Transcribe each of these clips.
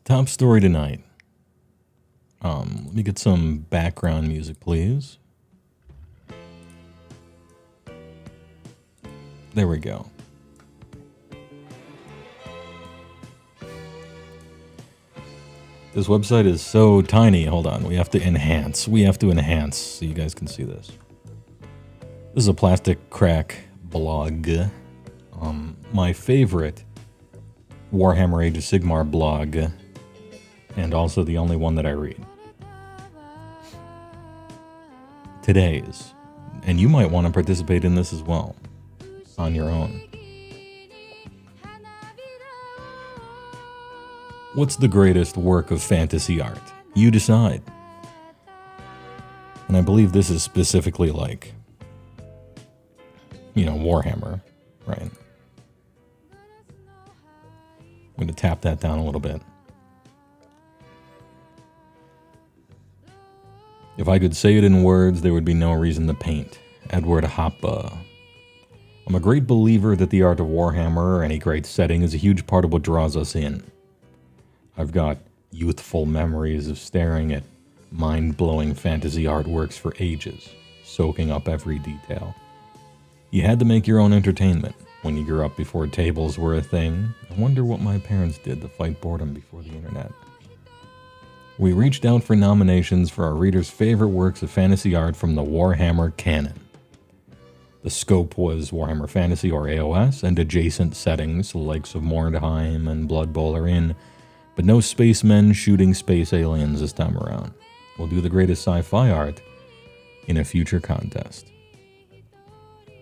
Top story tonight. Let me get some background music, please. There we go. This website is so tiny. Hold on. We have to enhance so you guys can see this. This is a Plastic Crack blog. My favorite Warhammer Age of Sigmar blog, and also the only one that I read. Today's. And you might want to participate in this as well, on your own. What's the greatest work of fantasy art? You decide. And I believe this is specifically like, Warhammer, right? I'm going to tap that down a little bit. If I could say it in words, there would be no reason to paint. Edward Hoppe. I'm a great believer that the art of Warhammer or any great setting is a huge part of what draws us in. I've got youthful memories of staring at mind-blowing fantasy artworks for ages, soaking up every detail. You had to make your own entertainment when you grew up before tables were a thing. I wonder what my parents did to fight boredom before the internet. We reached out for nominations for our readers' favorite works of fantasy art from the Warhammer canon. The scope was Warhammer Fantasy or AOS and adjacent settings, the likes of Mordheim and Blood Bowl are in, but no spacemen shooting space aliens this time around. We'll do the greatest sci-fi art in a future contest.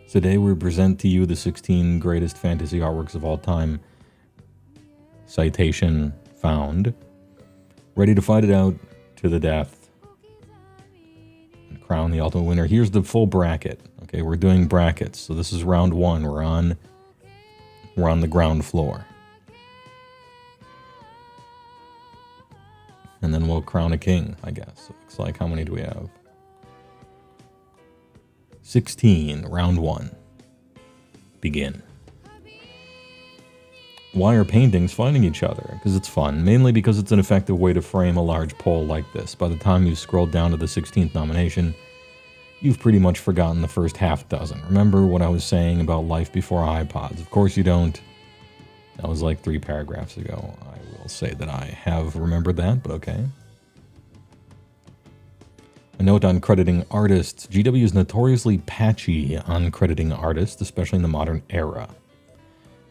Today we present to you the 16 greatest fantasy artworks of all time. Citation found. Ready to fight it out to the death and crown the ultimate winner. Here's the full bracket. Okay, we're doing brackets. So this is round one. We're on the ground floor. And then we'll crown a king, I guess. It looks like, how many do we have? 16, round one. Begin. Why are paintings fighting each other? Because it's fun, mainly because it's an effective way to frame a large poll like this. By the time you've scrolled down to the 16th nomination, you've pretty much forgotten the first half dozen. Remember what I was saying about life before iPods? Of course you don't. That was like 3 paragraphs ago. I will say that I have remembered that, but okay. A note on crediting artists. GW is notoriously patchy on crediting artists, especially in the modern era.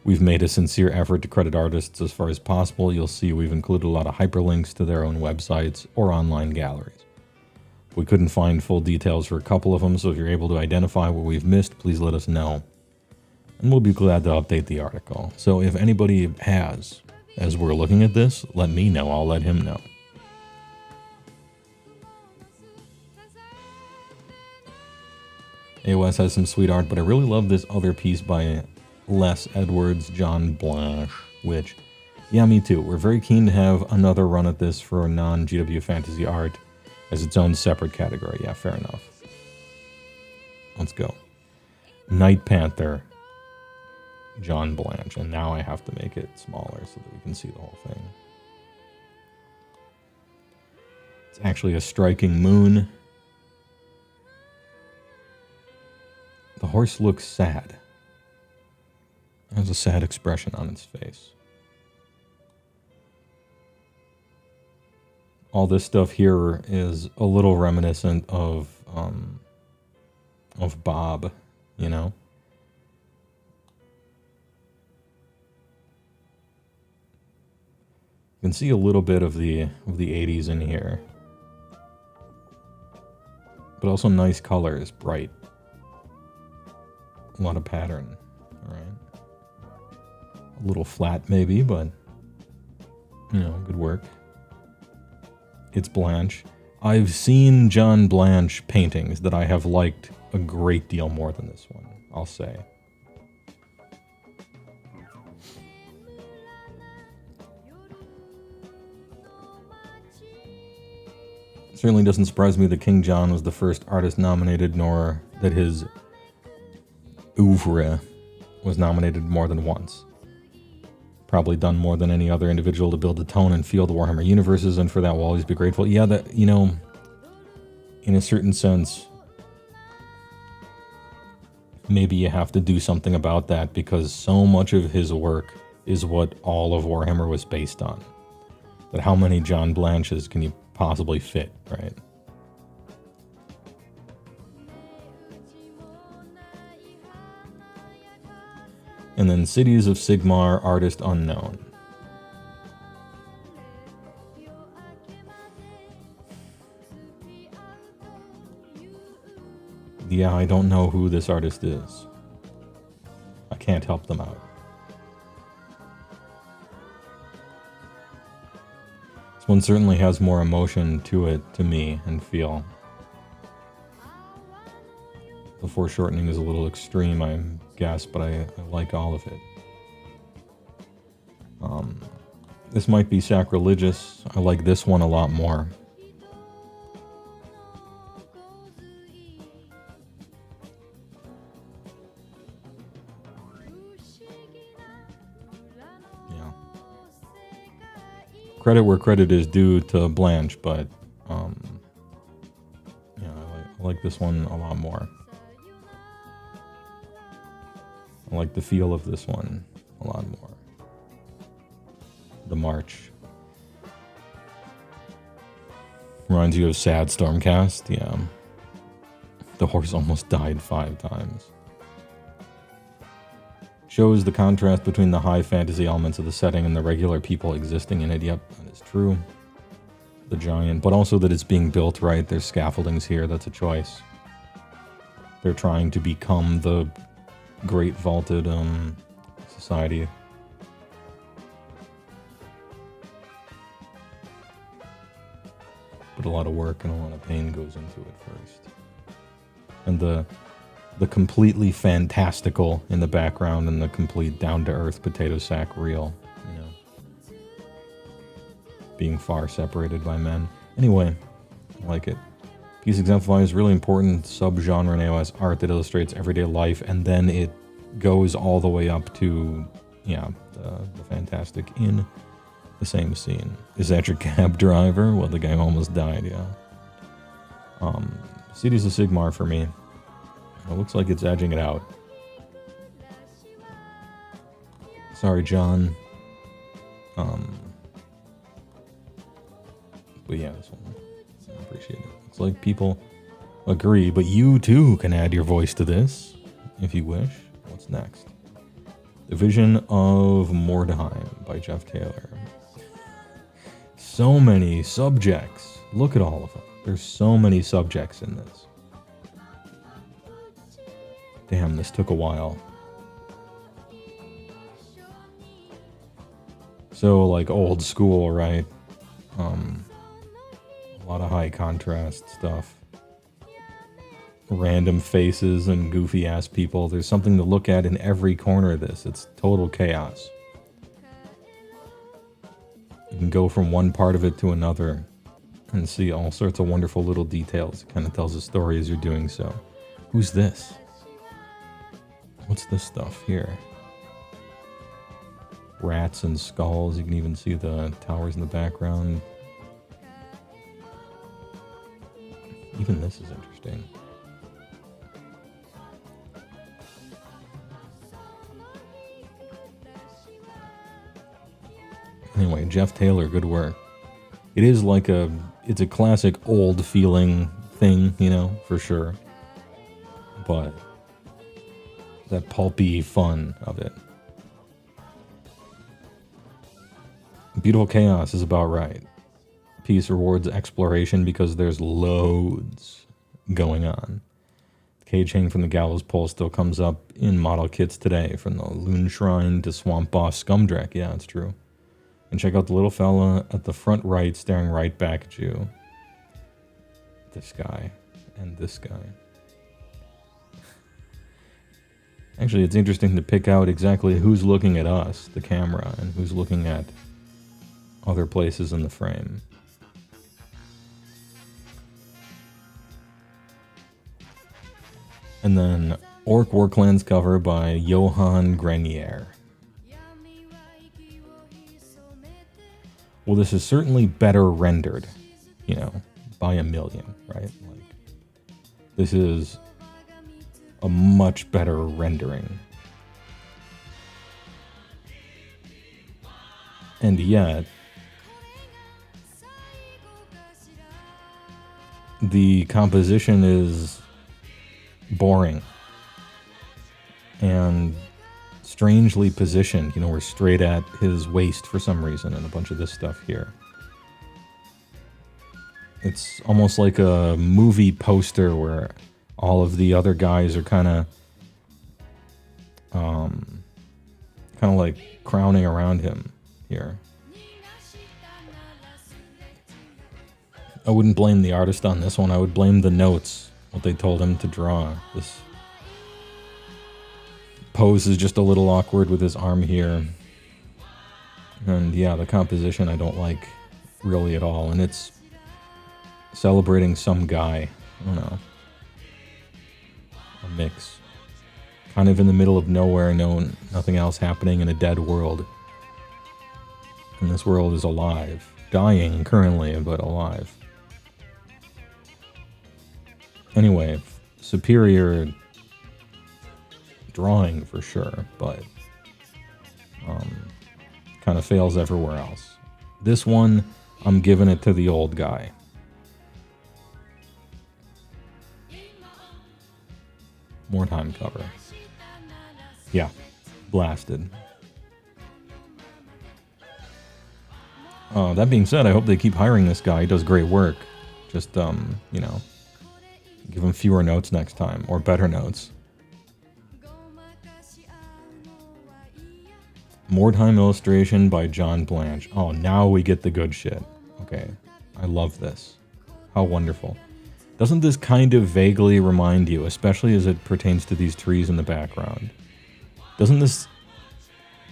We've made a sincere effort to credit artists as far as possible. You'll see we've included a lot of hyperlinks to their own websites or online galleries. We couldn't find full details for a couple of them, so if you're able to identify what we've missed, please let us know. And we'll be glad to update the article. So if anybody has, as we're looking at this, let me know. I'll let him know. AOS has some sweet art, but I really love this other piece by Les Edwards, John Blanche, which, yeah, me too. We're very keen to have another run at this for non-GW fantasy art as its own separate category. Yeah, fair enough. Let's go. Night Panther, John Blanche, and now I have to make it smaller so that we can see the whole thing. It's actually a striking moon. The horse looks sad. It has a sad expression on its face. All this stuff here is a little reminiscent of Bob, you know? You can see a little bit of the 80s in here. But also nice colors, bright. A lot of pattern, alright? A little flat maybe, but, good work. It's Blanche. I've seen John Blanche paintings that I have liked a great deal more than this one, I'll say. It certainly doesn't surprise me that King John was the first artist nominated, nor that his oeuvre was nominated more than once. Probably done more than any other individual to build the tone and feel the Warhammer universes, and for that we'll always be grateful. Yeah, that, you know, in a certain sense, maybe you have to do something about that, because so much of his work is what all of Warhammer was based on. But how many John Blanches can you possibly fit, right? And then Cities of Sigmar, artist unknown. Yeah, I don't know who this artist is. I can't help them out. This one certainly has more emotion to it, to me, and feel. The foreshortening is a little extreme, I guess, but I like all of it. This might be sacrilegious. I like this one a lot more. Yeah. Credit where credit is due to Blanche, but yeah, I like this one a lot more. I like the feel of this one a lot more. The march. Reminds you of Sad Stormcast, yeah. The horse almost died 5 times. Shows the contrast between the high fantasy elements of the setting and the regular people existing in it. Yep, that is true. The giant, but also that it's being built right. There's scaffoldings here, that's a choice. They're trying to become the great vaulted society. But a lot of work and a lot of pain goes into it first. And the completely fantastical in the background and the complete down-to-earth potato sack real, you know. Being far separated by men. Anyway, I like it. Piece exemplifies really important subgenre in AOS art that illustrates everyday life, and then it goes all the way up to, yeah, the fantastic in the same scene. Is that your cab driver? Well, the guy almost died, yeah. Cities of Sigmar for me. It looks like it's edging it out. Sorry, John. But yeah, this one. I appreciate it. It's like people agree, but you too can add your voice to this, if you wish. What's next? The Vision of Mordheim by Jeff Taylor. So many subjects. Look at all of them. There's so many subjects in this. Damn, this took a while. So, like, old school, right? A lot of high contrast stuff. Random faces and goofy ass people. There's something to look at in every corner of this. It's total chaos. You can go from one part of it to another and see all sorts of wonderful little details. It kind of tells a story as you're doing so. Who's this? What's this stuff here? Rats and skulls. You can even see the towers in the background. Even this is interesting. Anyway, Jeff Taylor, good work. It is like it's a classic old feeling thing, you know, for sure. But that pulpy fun of it. Beautiful Chaos is about right. Piece rewards exploration because there's loads going on. The cage hanging from the gallows pole still comes up in model kits today, from the Loon Shrine to Swamp Boss Scumdrek. Yeah, it's true. And check out the little fella at the front right staring right back at you. This guy and this guy. Actually, it's interesting to pick out exactly who's looking at us, the camera, and who's looking at other places in the frame. And then Orc War Clans cover by Johan Grenier. Well, this is certainly better rendered, you know, by a million, right? Like, this is a much better rendering. And yet, the composition is boring and strangely positioned. You know, we're straight at his waist for some reason and a bunch of this stuff here. It's almost like a movie poster where all of the other guys are kind of like crowning around him here. I wouldn't blame the artist on this one. I would blame the notes, what they told him to draw. This pose is just a little awkward with his arm here. And yeah, the composition I don't like really at all. And it's celebrating some guy. I don't know. A mix. Kind of in the middle of nowhere, nothing else happening in a dead world. And this world is alive. Dying currently, but alive. Anyway, superior drawing for sure, but kind of fails everywhere else. This one, I'm giving it to the old guy. More time cover. Yeah, blasted. That being said, I hope they keep hiring this guy. He does great work. Just, you know, give him fewer notes next time, or better notes. More time illustration by John Blanche. Oh, now we get the good shit. Okay, I love this. How wonderful. Doesn't this kind of vaguely remind you, especially as it pertains to these trees in the background? Doesn't this...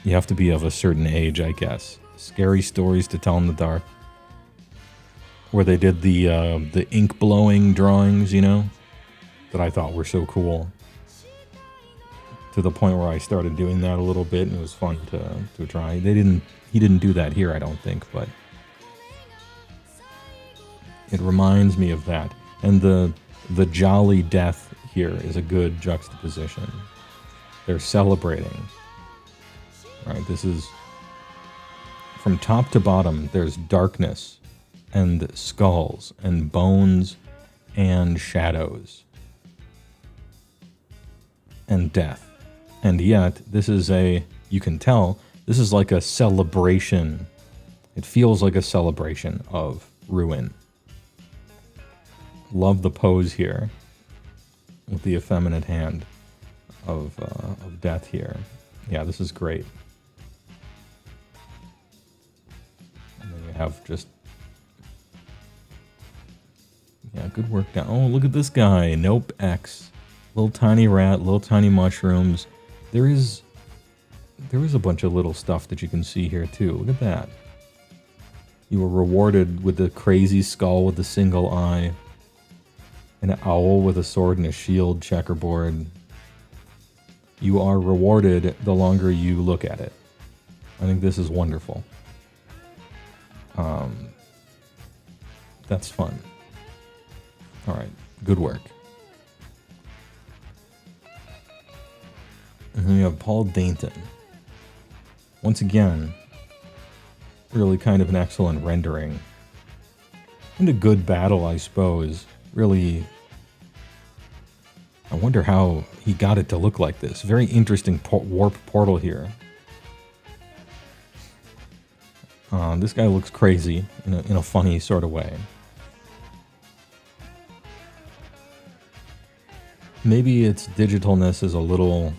You have to be of a certain age, I guess. Scary Stories to Tell in the Dark. Where they did the ink blowing drawings, you know? That I thought were so cool. To the point where I started doing that a little bit, and it was fun to try. He didn't do that here, I don't think, but... It reminds me of that. And the jolly death here is a good juxtaposition. They're celebrating. Right, this is... From top to bottom, there's darkness, and skulls, and bones, and shadows. And death. And yet, this is you can tell, this is like a celebration. It feels like a celebration of ruin. Love the pose here with the effeminate hand of death here. Yeah, this is great. And then you have just... Yeah, good work down. Oh, look at this guy. Nope, X. Little tiny rat, little tiny mushrooms. There is a bunch of little stuff that you can see here too. Look at that. You were rewarded with the crazy skull with the single eye. An owl with a sword and a shield checkerboard. You are rewarded the longer you look at it. I think this is wonderful. That's fun. Alright, good work. And then you have Paul Dainton. Once again, really kind of an excellent rendering. And a good battle, I suppose. Really, I wonder how he got it to look like this. Very interesting warp portal here. This guy looks crazy in a funny sort of way. Maybe its digitalness is a little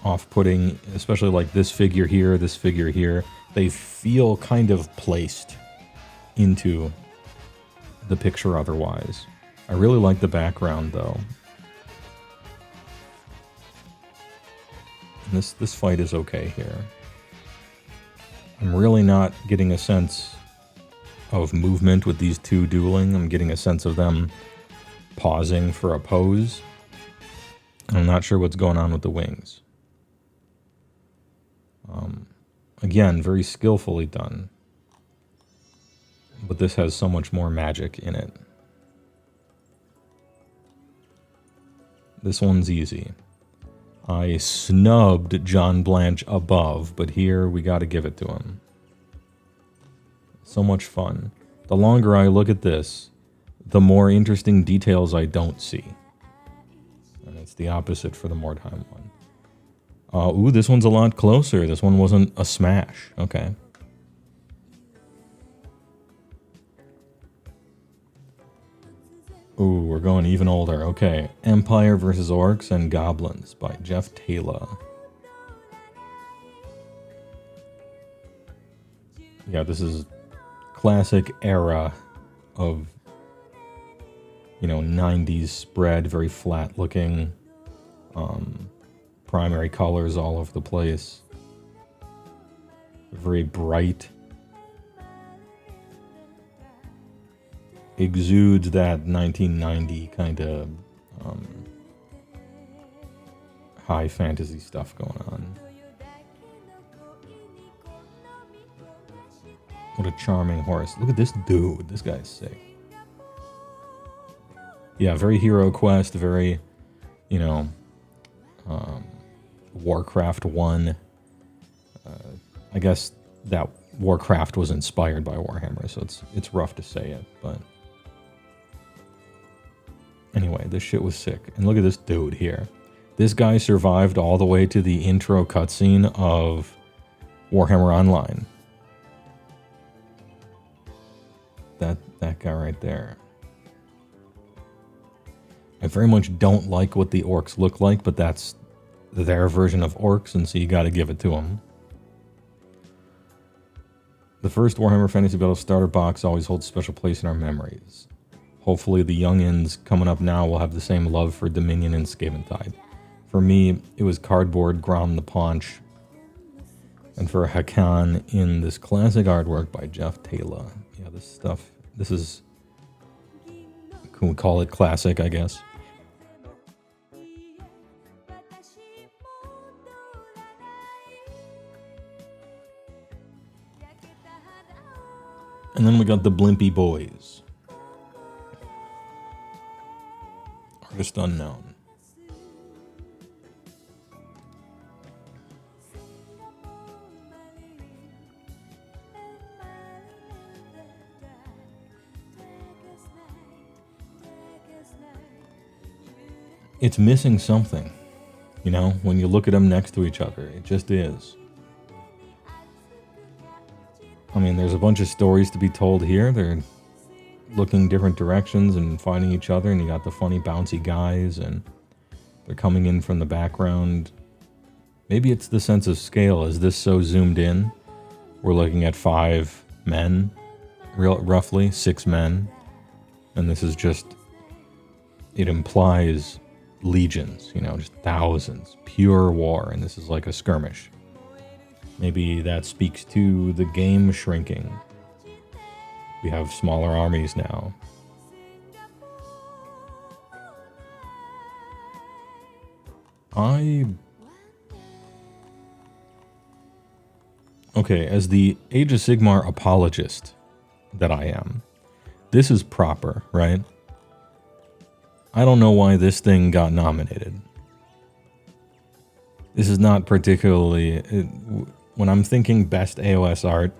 off-putting, especially like this figure here, this figure here. They feel kind of placed into the picture otherwise. I really like the background though. And this fight is okay here. I'm really not getting a sense of movement with these two dueling. I'm getting a sense of them pausing for a pose. I'm not sure what's going on with the wings. Again, very skillfully done. But this has so much more magic in it. This one's easy. I snubbed John Blanche above, but here we gotta give it to him. So much fun. The longer I look at this, the more interesting details I don't see. And it's the opposite for the Mordheim one. Ooh, this one's a lot closer. This one wasn't a smash. Okay. Ooh, we're going even older. Okay. Empire vs. Orcs and Goblins by Jeff Taylor. Yeah, this is classic era of, 90s spread, very flat looking, primary colors all over the place. Very bright. Exudes that 1990 kind of high fantasy stuff going on. What a charming horse. Look at this dude. This guy's sick. Yeah, very Hero Quest, very, Warcraft 1. I guess that Warcraft was inspired by Warhammer, so it's rough to say it, but anyway, this shit was sick. And look at this dude here. This guy survived all the way to the intro cutscene of Warhammer Online. That guy right there. I very much don't like what the orcs look like, but that's their version of orcs, and so you gotta give it to them. The first Warhammer Fantasy Battle starter box always holds a special place in our memories. Hopefully the youngins coming up now will have the same love for Dominion and Skaventide. For me, it was cardboard Grom the Paunch, and for Hakan in this classic artwork by Jeff Taylor. Yeah, this stuff, this is, can we call it classic, I guess? And then we got the Blimpy Boys. Artist unknown. It's missing something, when you look at them next to each other. It just is. I mean, there's a bunch of stories to be told here. They're looking different directions and finding each other, and you got the funny bouncy guys, and they're coming in from the background. Maybe it's the sense of scale. Is this so zoomed in? We're looking at 5 men, roughly 6 men, and this is just, it implies legions, just thousands, pure war, and this is like a skirmish. Maybe that speaks to the game shrinking. We have smaller armies now. Okay, as the Age of Sigmar apologist that I am, this is proper, right? I don't know why this thing got nominated. This is not particularly... when I'm thinking best AOS art,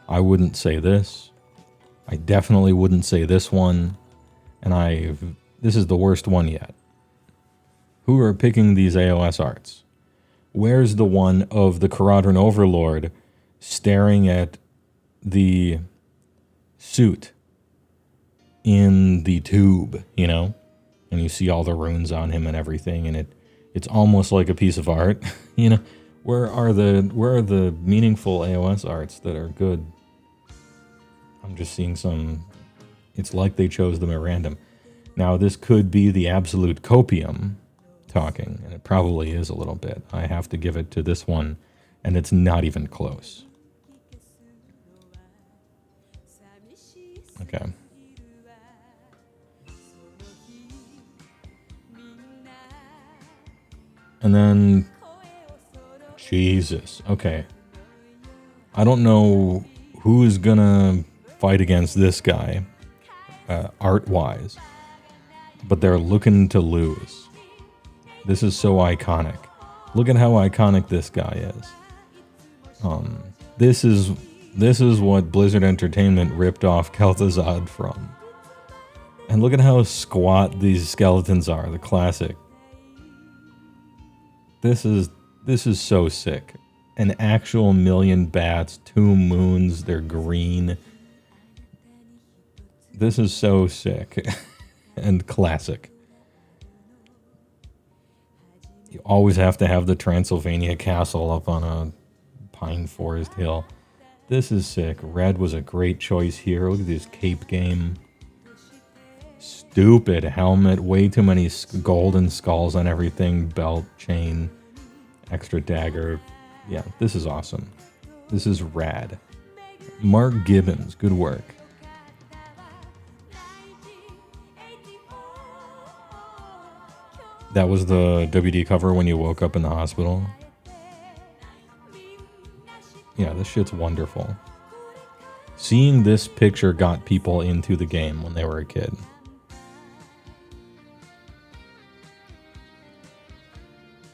I wouldn't say this. I definitely wouldn't say this one. And this is the worst one yet. Who are picking these AOS arts? Where's the one of the Caradhran Overlord staring at the suit in the tube, And you see all the runes on him and everything, and it's almost like a piece of art, Where are the meaningful AOS arts that are good? I'm just seeing some. It's like they chose them at random. Now, this could be the absolute copium talking, and it probably is a little bit. I have to give it to this one, and it's not even close. Okay. And then, Jesus, okay. I don't know who's gonna fight against this guy, art-wise, but they're looking to lose. This is so iconic. Look at how iconic this guy is. This is what Blizzard Entertainment ripped off Kel'Thuzad from. And look at how squat these skeletons are, the classic. This is so sick. An actual million bats, 2 moons, they're green. This is so sick and classic. You always have to have the Transylvania castle up on a pine forest hill. This is sick. Red was a great choice here. Look at this cape game. Stupid helmet. Way too many golden skulls on everything. Belt, chain, extra dagger. Yeah, this is awesome. This is rad. Mark Gibbons, good work. That was the WD cover when you woke up in the hospital. Yeah, this shit's wonderful. Seeing this picture got people into the game when they were a kid.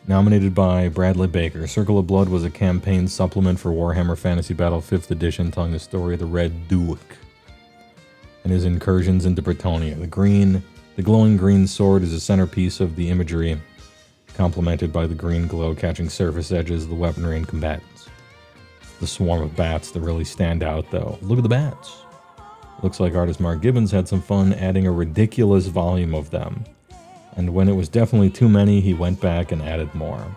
Nominated by Bradley Baker, Circle of Blood was a campaign supplement for Warhammer Fantasy Battle 5th Edition telling the story of the Red Duke and his incursions into Bretonnia. The glowing green sword is a centerpiece of the imagery, complemented by the green glow catching surface edges of the weaponry and combatants. The swarm of bats that really stand out, though. Look at the bats. Looks like artist Mark Gibbons had some fun adding a ridiculous volume of them. And when it was definitely too many, he went back and added more.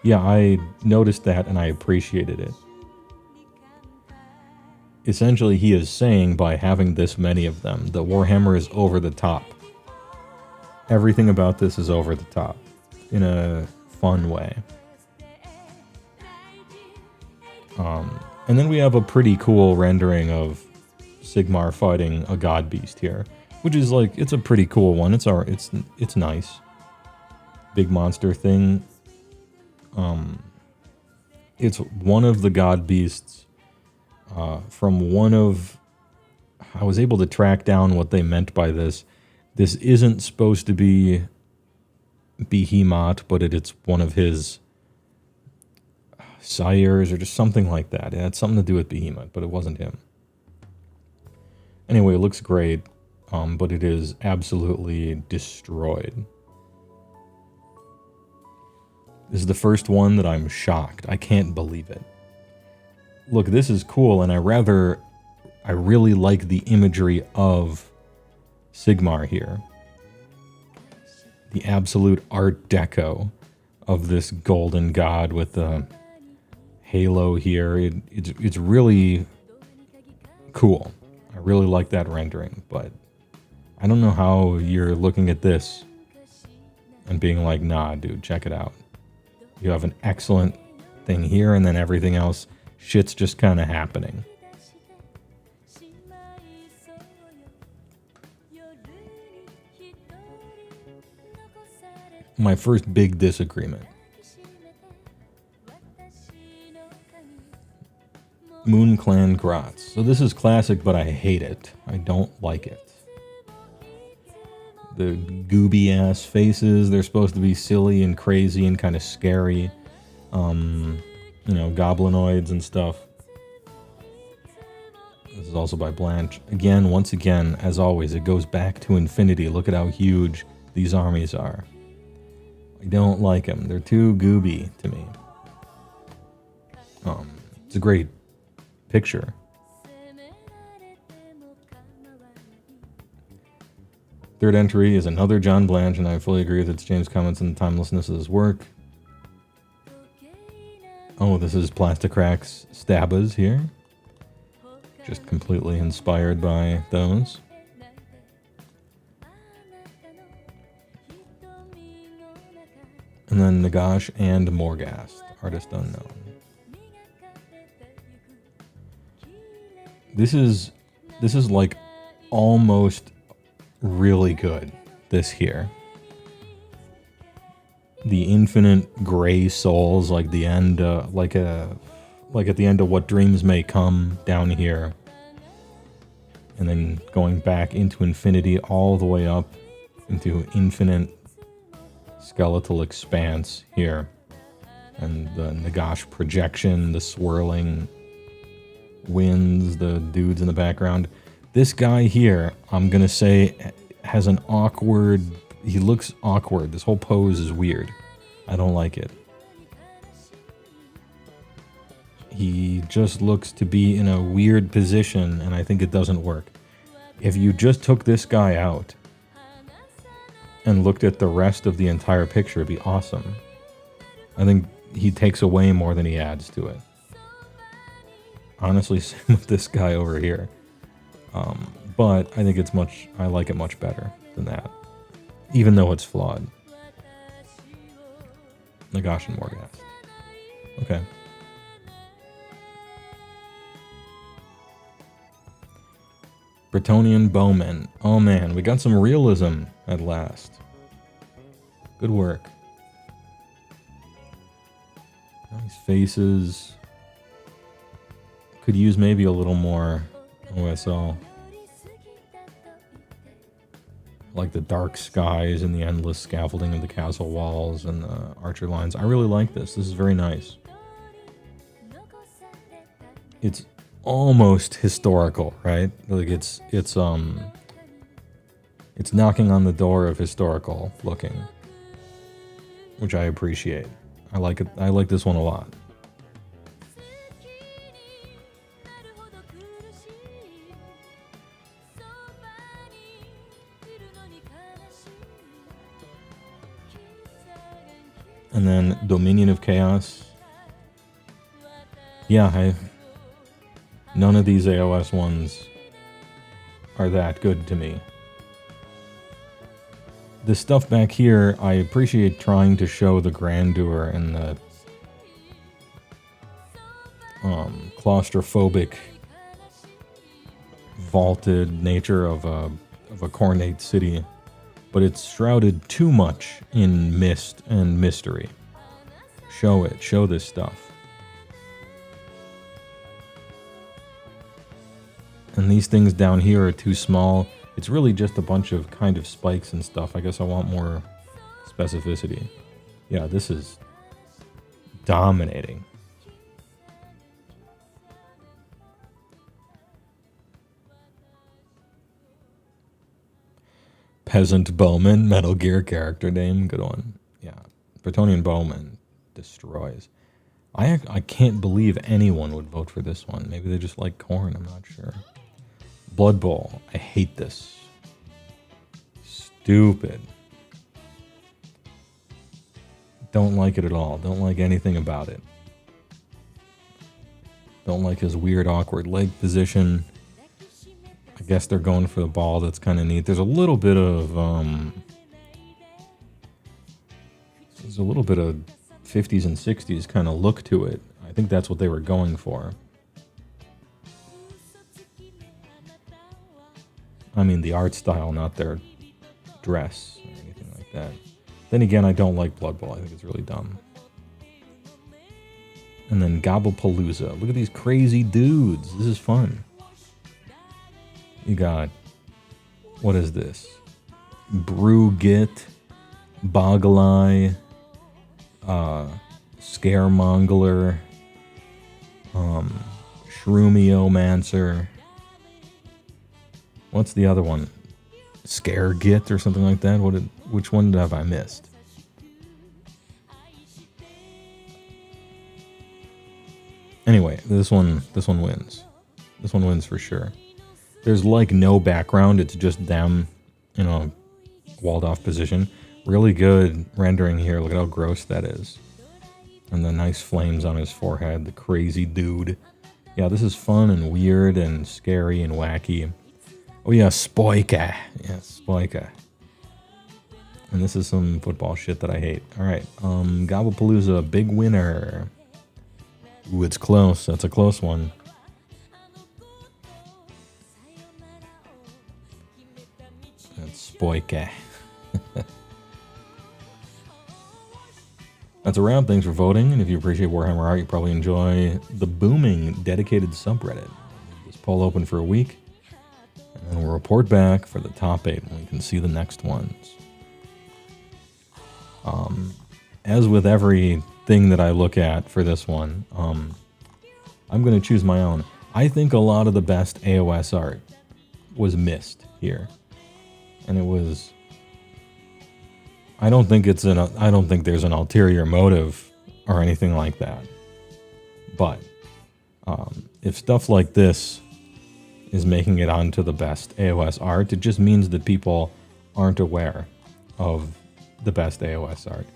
Yeah, I noticed that and I appreciated it. Essentially, he is saying by having this many of them, that Warhammer is over the top. Everything about this is over the top. In a fun way. And then we have a pretty cool rendering of Sigmar fighting a god beast here. Which is like, it's a pretty cool one. It's nice. Big monster thing. It's one of the god beasts from one of... I was able to track down what they meant by this. This isn't supposed to be Behemoth, but it's one of his sires or just something like that. It had something to do with Behemoth, but it wasn't him. Anyway, it looks great. But it is absolutely destroyed. This is the first one that I'm shocked. I can't believe it. Look, this is cool, and I really like the imagery of Sigmar here. The absolute art deco of this golden god with the halo here. It's really cool. I really like that rendering, but I don't know how you're looking at this and being like, nah, dude, check it out. You have an excellent thing here, and then everything else, shit's just kind of happening. My first big disagreement. Moon Clan Grotz. So this is classic, but I hate it. I don't like it. The gooby-ass faces, they're supposed to be silly and crazy and kind of scary. Goblinoids and stuff. This is also by Blanche. Again, once again, as always, it goes back to infinity. Look at how huge these armies are. I don't like them. They're too gooby to me. It's a great picture. Third entry is another John Blanche, and I fully agree with James' comments on the timelessness of his work. Oh, this is Plasticrax Stabas here. Just completely inspired by those. And then Nagash and Morghast, artist unknown. This is like almost really good, this here. The infinite gray souls, like the end, like a like at the end of What Dreams May Come down here, and then going back into infinity all the way up into infinite skeletal expanse here. And the Nagash projection, the swirling winds, the dudes in the background. This guy here, I'm gonna say, has an awkward... He looks awkward. This whole pose is weird. I don't like it. He just looks to be in a weird position, and I think it doesn't work. If you just took this guy out and looked at the rest of the entire picture, it'd be awesome. I think he takes away more than he adds to it. Honestly, same with this guy over here. But I think I like it much better than that. Even though it's flawed. Nagash and Morghast. Okay. Bretonnian Bowmen. Oh man, we got some realism at last. Good work. Nice faces. Could use maybe a little more OSL. Like the dark skies and the endless scaffolding of the castle walls and the archer lines. I really like this. This is very nice. It's almost historical, right? Like it's knocking on the door of historical looking, which I appreciate. I like it. I like this one a lot. And then Dominion of Chaos. Yeah, none of these AOS ones are that good to me. This stuff back here, I appreciate trying to show the grandeur and the claustrophobic, vaulted nature of a cornate city, but it's shrouded too much in mist and mystery. Show it. Show this stuff. And these things down here are too small. It's really just a bunch of kind of spikes and stuff. I guess I want more specificity. Yeah, this is dominating. Peasant Bowman, Metal Gear character name, good one. Yeah, Bretonnian Bowman destroys. I can't believe anyone would vote for this one. Maybe they just like corn, I'm not sure. Blood Bowl, I hate this. Stupid. Don't like it at all. Don't like anything about it. Don't like his weird, awkward leg position. I guess they're going for the ball. That's kind of neat. There's a little bit of 50s and 60s kind of look to it. I think that's what they were going for. I mean, the art style, not their dress or anything like that. Then again, I don't like Blood Bowl. I think it's really dumb. And then Gobblepalooza. Look at these crazy dudes. This is fun. You got, what is this? Brugit, Boggle-Eye, Scaremongler, Shroomy-O-Mancer. What's the other one? Scaregit or something like that? Which one have I missed? Anyway, this one wins. This one wins for sure. There's like no background, it's just them in a walled off position. Really good rendering here. Look at how gross that is. And the nice flames on his forehead, the crazy dude. Yeah, this is fun and weird and scary and wacky. Oh yeah, Spoika. Yeah, Spoika. And this is some football shit that I hate. Alright, Gobblepalooza, big winner. Ooh, it's close. That's a close one. That's Spoika. That's that's a wrap. Thanks for voting. And if you appreciate Warhammer art, you probably enjoy the booming dedicated subreddit. This poll open for a week, and then we'll report back for the top 8, and we can see the next ones. As with everything that I look at for this one, I'm going to choose my own. I think a lot of the best AOS art was missed here, and it was. I don't think there's an ulterior motive or anything like that. But if stuff like this is making it onto the best AOS art, it just means that people aren't aware of the best AOS art.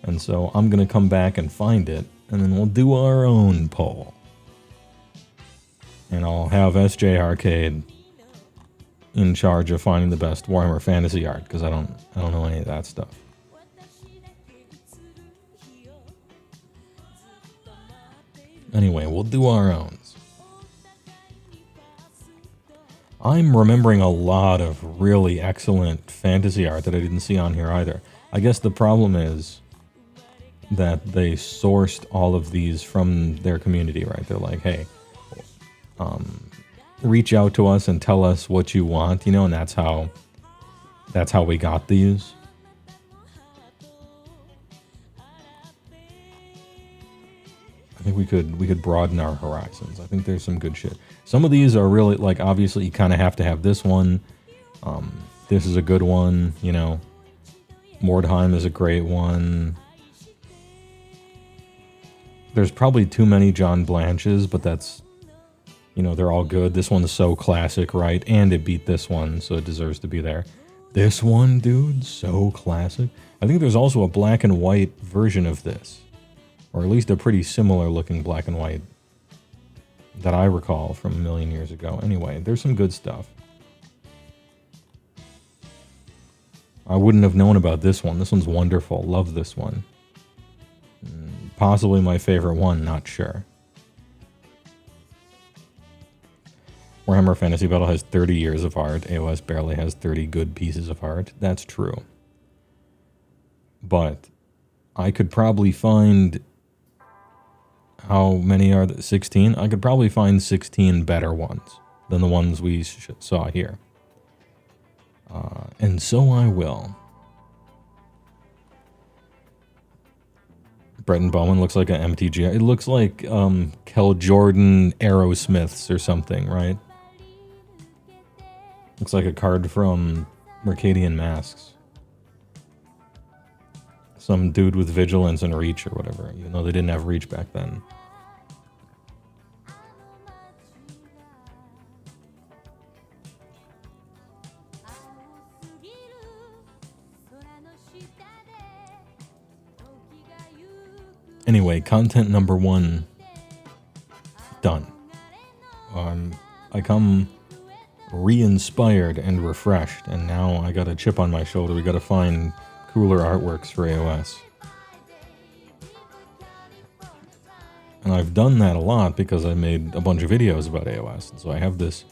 And so I'm going to come back and find it, and then we'll do our own poll. And I'll have SJ Arcade in charge of finding the best Warhammer Fantasy art, because I don't know any of that stuff. Anyway, we'll do our own. I'm remembering a lot of really excellent fantasy art that I didn't see on here either. I guess the problem is that they sourced all of these from their community, right? They're like, hey, reach out to us and tell us what you want, and that's how we got these. I think we could broaden our horizons. I think there's some good shit. Some of these are really, like, obviously you kind of have to have this one. This is a good one, Mordheim is a great one. There's probably too many John Blanches, but that's, they're all good. This one's so classic, right? And it beat this one, so it deserves to be there. This one, dude, so classic. I think there's also a black and white version of this. Or at least a pretty similar looking black and white that I recall from a million years ago. Anyway, there's some good stuff. I wouldn't have known about this one. This one's wonderful. Love this one. Possibly my favorite one, not sure. Warhammer Fantasy Battle has 30 years of art. AOS barely has 30 good pieces of art. That's true. But I could probably find... How many are there? 16? I could probably find 16 better ones than the ones we saw here. And so I will. Bretton Bowman looks like an MTG. It looks like Kel Jordan Aerosmiths or something, right? Looks like a card from Mercadian Masks. Some dude with Vigilance and Reach or whatever, even though they didn't have Reach back then. Anyway, content number 1 done. I come re-inspired and refreshed, and now I got a chip on my shoulder. We got to find cooler artworks for AOS. And I've done that a lot because I made a bunch of videos about AOS. And so I have this,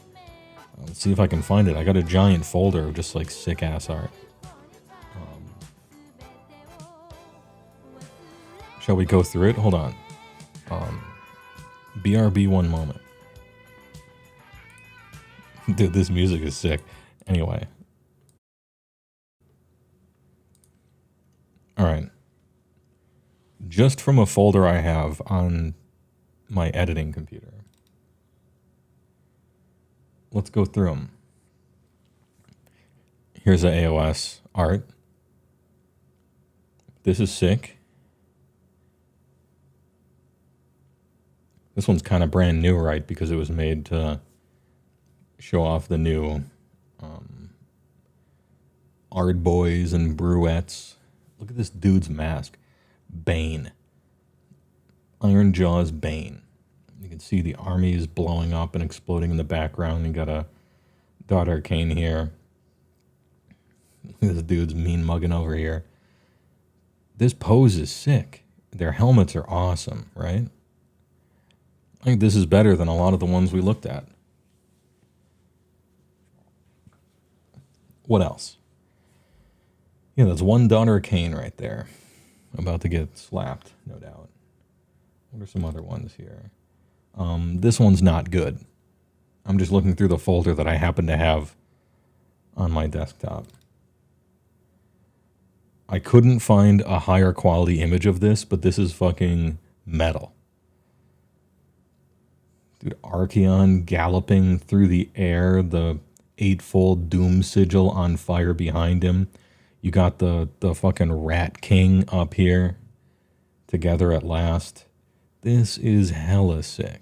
let's see if I can find it. I got a giant folder of just like sick ass art. Shall we go through it? Hold on. BRB one moment. Dude, this music is sick. Anyway. Alright. Just from a folder I have on my editing computer. Let's go through them. Here's the AOS art. This is sick. This one's kind of brand new, right? Because it was made to show off the new Ard Boys and Bruettes. Look at this dude's mask. Bane. Iron Jaw's Bane. You can see the armies blowing up and exploding in the background. You got a Dot Arcane here. This dude's mean mugging over here. This pose is sick. Their helmets are awesome, right? I think this is better than a lot of the ones we looked at. What else? Yeah, that's one Dot Arcane right there. About to get slapped, no doubt. What are some other ones here? This one's not good. I'm just looking through the folder that I happen to have on my desktop. I couldn't find a higher quality image of this, but this is fucking metal. Dude, Archeon galloping through the air, the eightfold doom sigil on fire behind him. You got the fucking Rat King up here together at last. This is hella sick.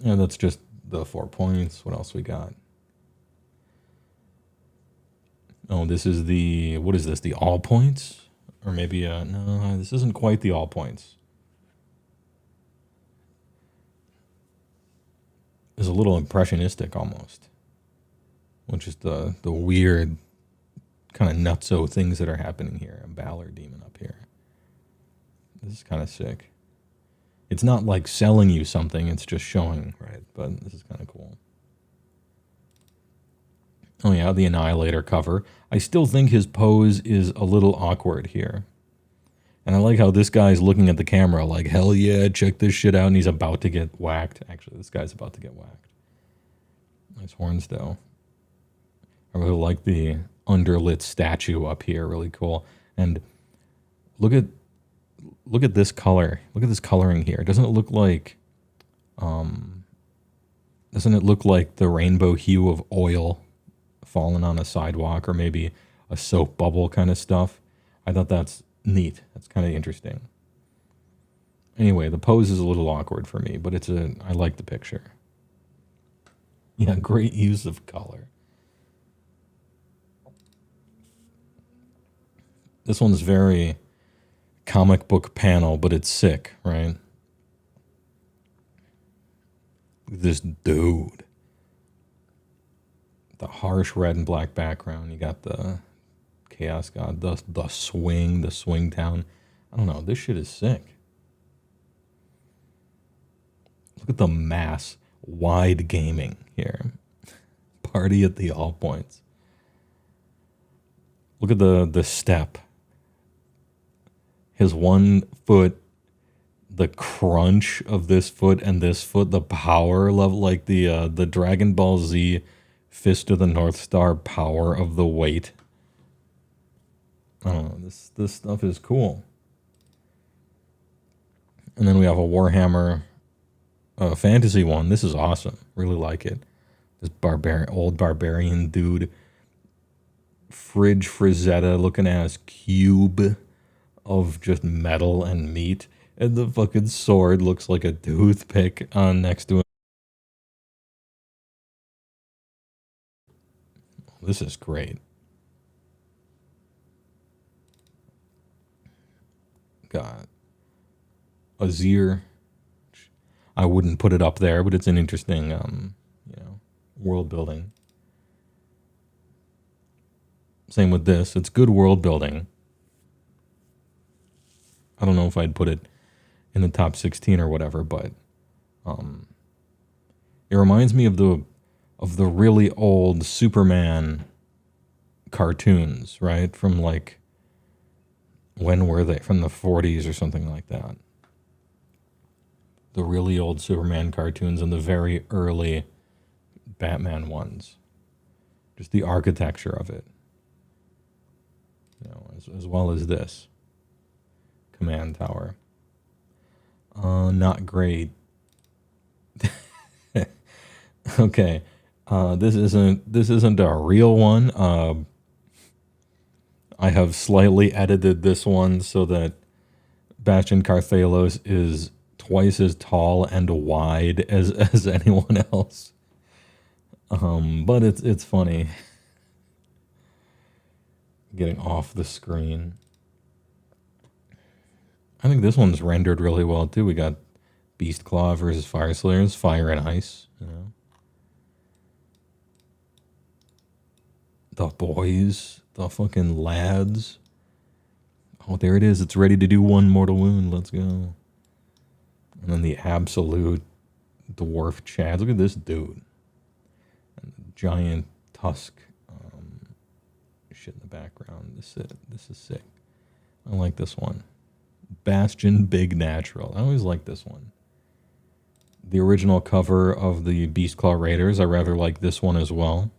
Yeah, that's just the 4 points. What else we got? Oh, this is the, what is this? The all points? Or maybe, no, this isn't quite the all points. It's a little impressionistic almost. Which is the weird kind of nutso things that are happening here. A Balor demon up here. This is kind of sick. It's not like selling you something, it's just showing, right? But this is kind of cool. Oh yeah, the Annihilator cover. I still think his pose is a little awkward here. And I like how this guy's looking at the camera like, hell yeah, check this shit out, and he's about to get whacked. Actually, this guy's about to get whacked. Nice horns, though. I really like the underlit statue up here, really cool. And look at this color. Look at this coloring here. Doesn't it look like the rainbow hue of oil falling on a sidewalk, or maybe a soap bubble kind of stuff? I thought that's neat. That's kind of interesting. Anyway, the pose is a little awkward for me, but I like the picture. Yeah, great use of color. This one's very comic book panel, but it's sick, right? This dude. The harsh red and black background. You got the Chaos God, the swing town. I don't know. This shit is sick. Look at the mass wide gaming here. Party at the all points. Look at the step. His 1 foot, the crunch of this foot and this foot, the power level, like the Dragon Ball Z Fist of the North Star power of the weight. I don't know. This stuff is cool. And then we have a Warhammer fantasy one. This is awesome. Really like it. This old barbarian dude. Frizetta looking ass cube of just metal and meat. And the fucking sword looks like a toothpick on next to him. This is great. Got Azir. I wouldn't put it up there, but it's an interesting, world building. Same with this. It's good world building. I don't know if I'd put it in the top 16 or whatever, but it reminds me of the really old Superman cartoons, right? From like, when were they? From the 40s or something like that. The really old Superman cartoons and the very early Batman ones. Just the architecture of it. As well as this. Command tower. Not great. Okay. This isn't a real one. I have slightly edited this one so that Bastion Carthalos is twice as tall and wide as anyone else. But it's funny. Getting off the screen. I think this one's rendered really well too. We got Beastclaw versus Fire Slayers, fire and ice, The boys, the fucking lads. Oh, there it is. It's ready to do 1 mortal wound. Let's go. And then the absolute dwarf Chad. Look at this dude. giant tusk shit in the background. This is sick. I like this one. Bastion Big Natural. I always like this one. The original cover of the Beastclaw Raiders, I rather like this one as well.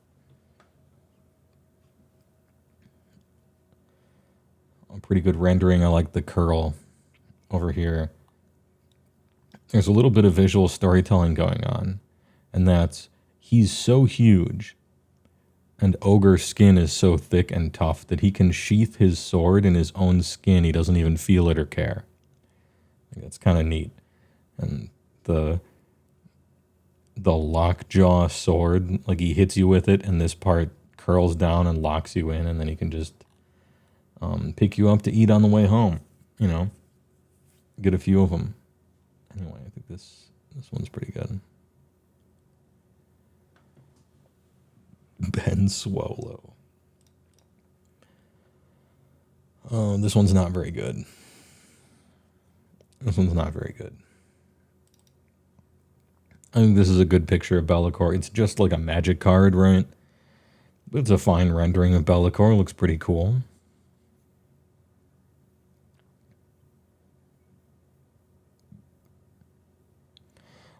A pretty good rendering. I like the curl over here. There's a little bit of visual storytelling going on, and that's he's so huge and Ogre's skin is so thick and tough that he can sheath his sword in his own skin. He doesn't even feel it or care. I think that's kind of neat. And the lockjaw sword, like he hits you with it and this part curls down and locks you in, and then he can just pick you up to eat on the way home, you know, get a few of them. Anyway, I think this one's pretty good. Ben Swallow. Oh, this one's not very good. This one's not very good. I think this is a good picture of Be'lakor. It's just like a magic card, right? But it's a fine rendering of Be'lakor. It looks pretty cool.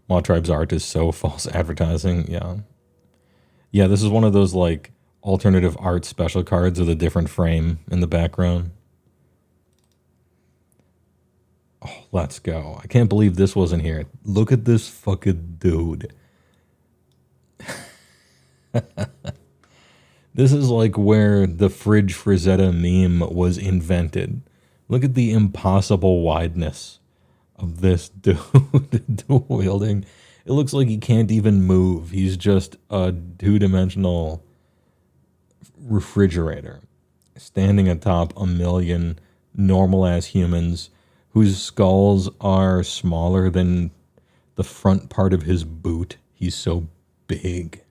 Maw Tribe's art is so false advertising. Yeah. Yeah, this is one of those like alternative art special cards with a different frame in the background. Oh, let's go. I can't believe this wasn't here. Look at this fucking dude. This is like where the Fridge Frazetta meme was invented. Look at the impossible wideness of this dude dual wielding. It looks like he can't even move. He's just a two-dimensional refrigerator standing atop a million normal-ass humans whose skulls are smaller than the front part of his boot. He's so big.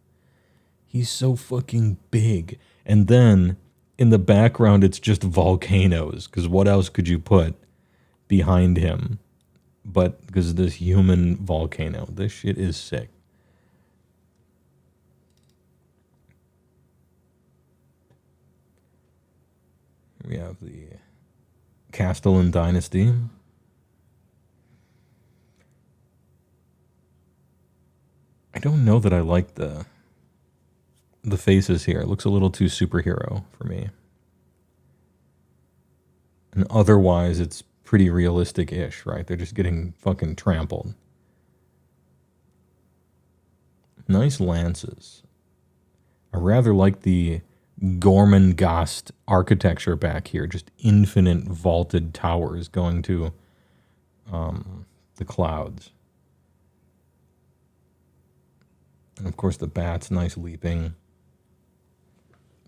He's so fucking big. And then in the background, it's just volcanoes, because what else could you put behind him? But because this human volcano. This shit is sick. We have the Castellan Dynasty. I don't know that I like the faces here. It looks a little too superhero for me. And otherwise, it's pretty realistic-ish, right? They're just getting fucking trampled. Nice lances. I rather like the Gormenghast architecture back here. Just infinite vaulted towers going to the clouds. And of course the bats, nice leaping.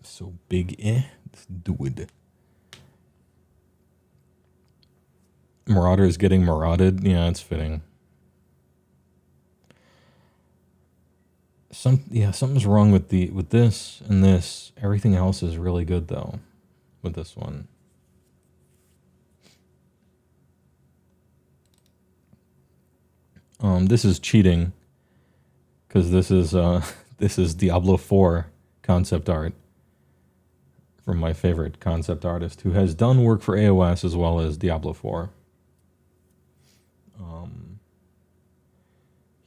So big, this dude. Marauder is getting marauded. Yeah, it's fitting. Something's wrong with this and this. Everything else is really good though with this one. This is cheating because this is Diablo 4 concept art from my favorite concept artist who has done work for AOS as well as Diablo 4.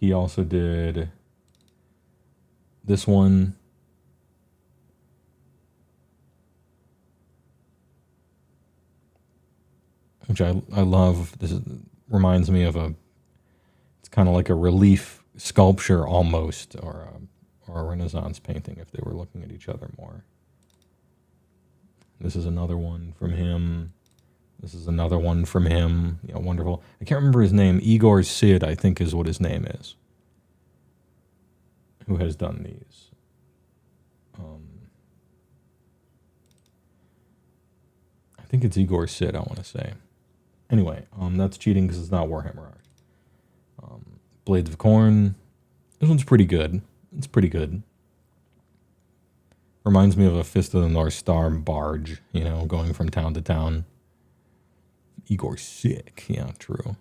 He also did this one. Which I love. Reminds me of it's kind of like a relief sculpture almost, or a Renaissance painting if they were looking at each other more. This is another one from him. This is another one from him. Yeah, wonderful. I can't remember his name. Igor Sid, I think, is what his name is. Who has done these? I think it's Igor Sid, I want to say. Anyway, that's cheating because it's not Warhammer art. Blades of Corn. This one's pretty good. It's pretty good. Reminds me of a Fist of the North Star barge, you know, going from town to town. Igor sick. Yeah, true.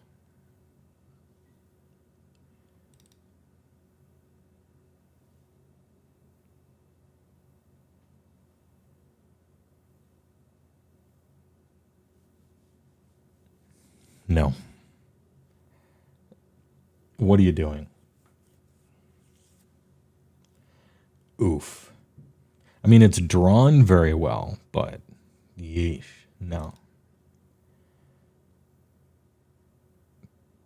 No. What are you doing? Oof. I mean, it's drawn very well, but yeesh, no.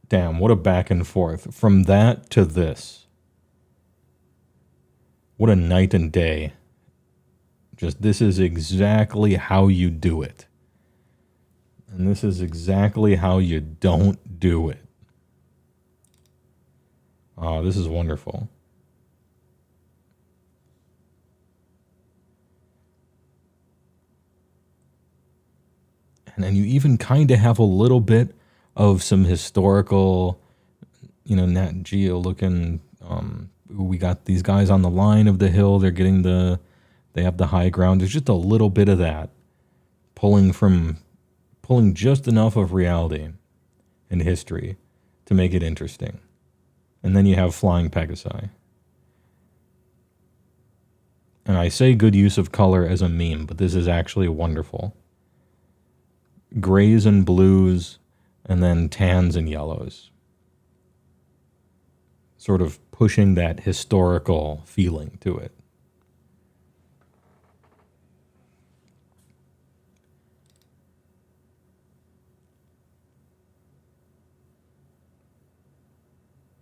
Damn, what a back and forth. From that to this. What a night and day. Just this is exactly how you do it. And this is exactly how you don't do it. Oh, this is wonderful. And then you even kind of have a little bit of some historical, Nat Geo looking. We got these guys on the line of the hill. They have the high ground. There's just a little bit of that pulling just enough of reality and history to make it interesting. And then you have flying Pegasi. And I say good use of color as a meme, but this is actually wonderful. Grays and blues, and then tans and yellows. Sort of pushing that historical feeling to it.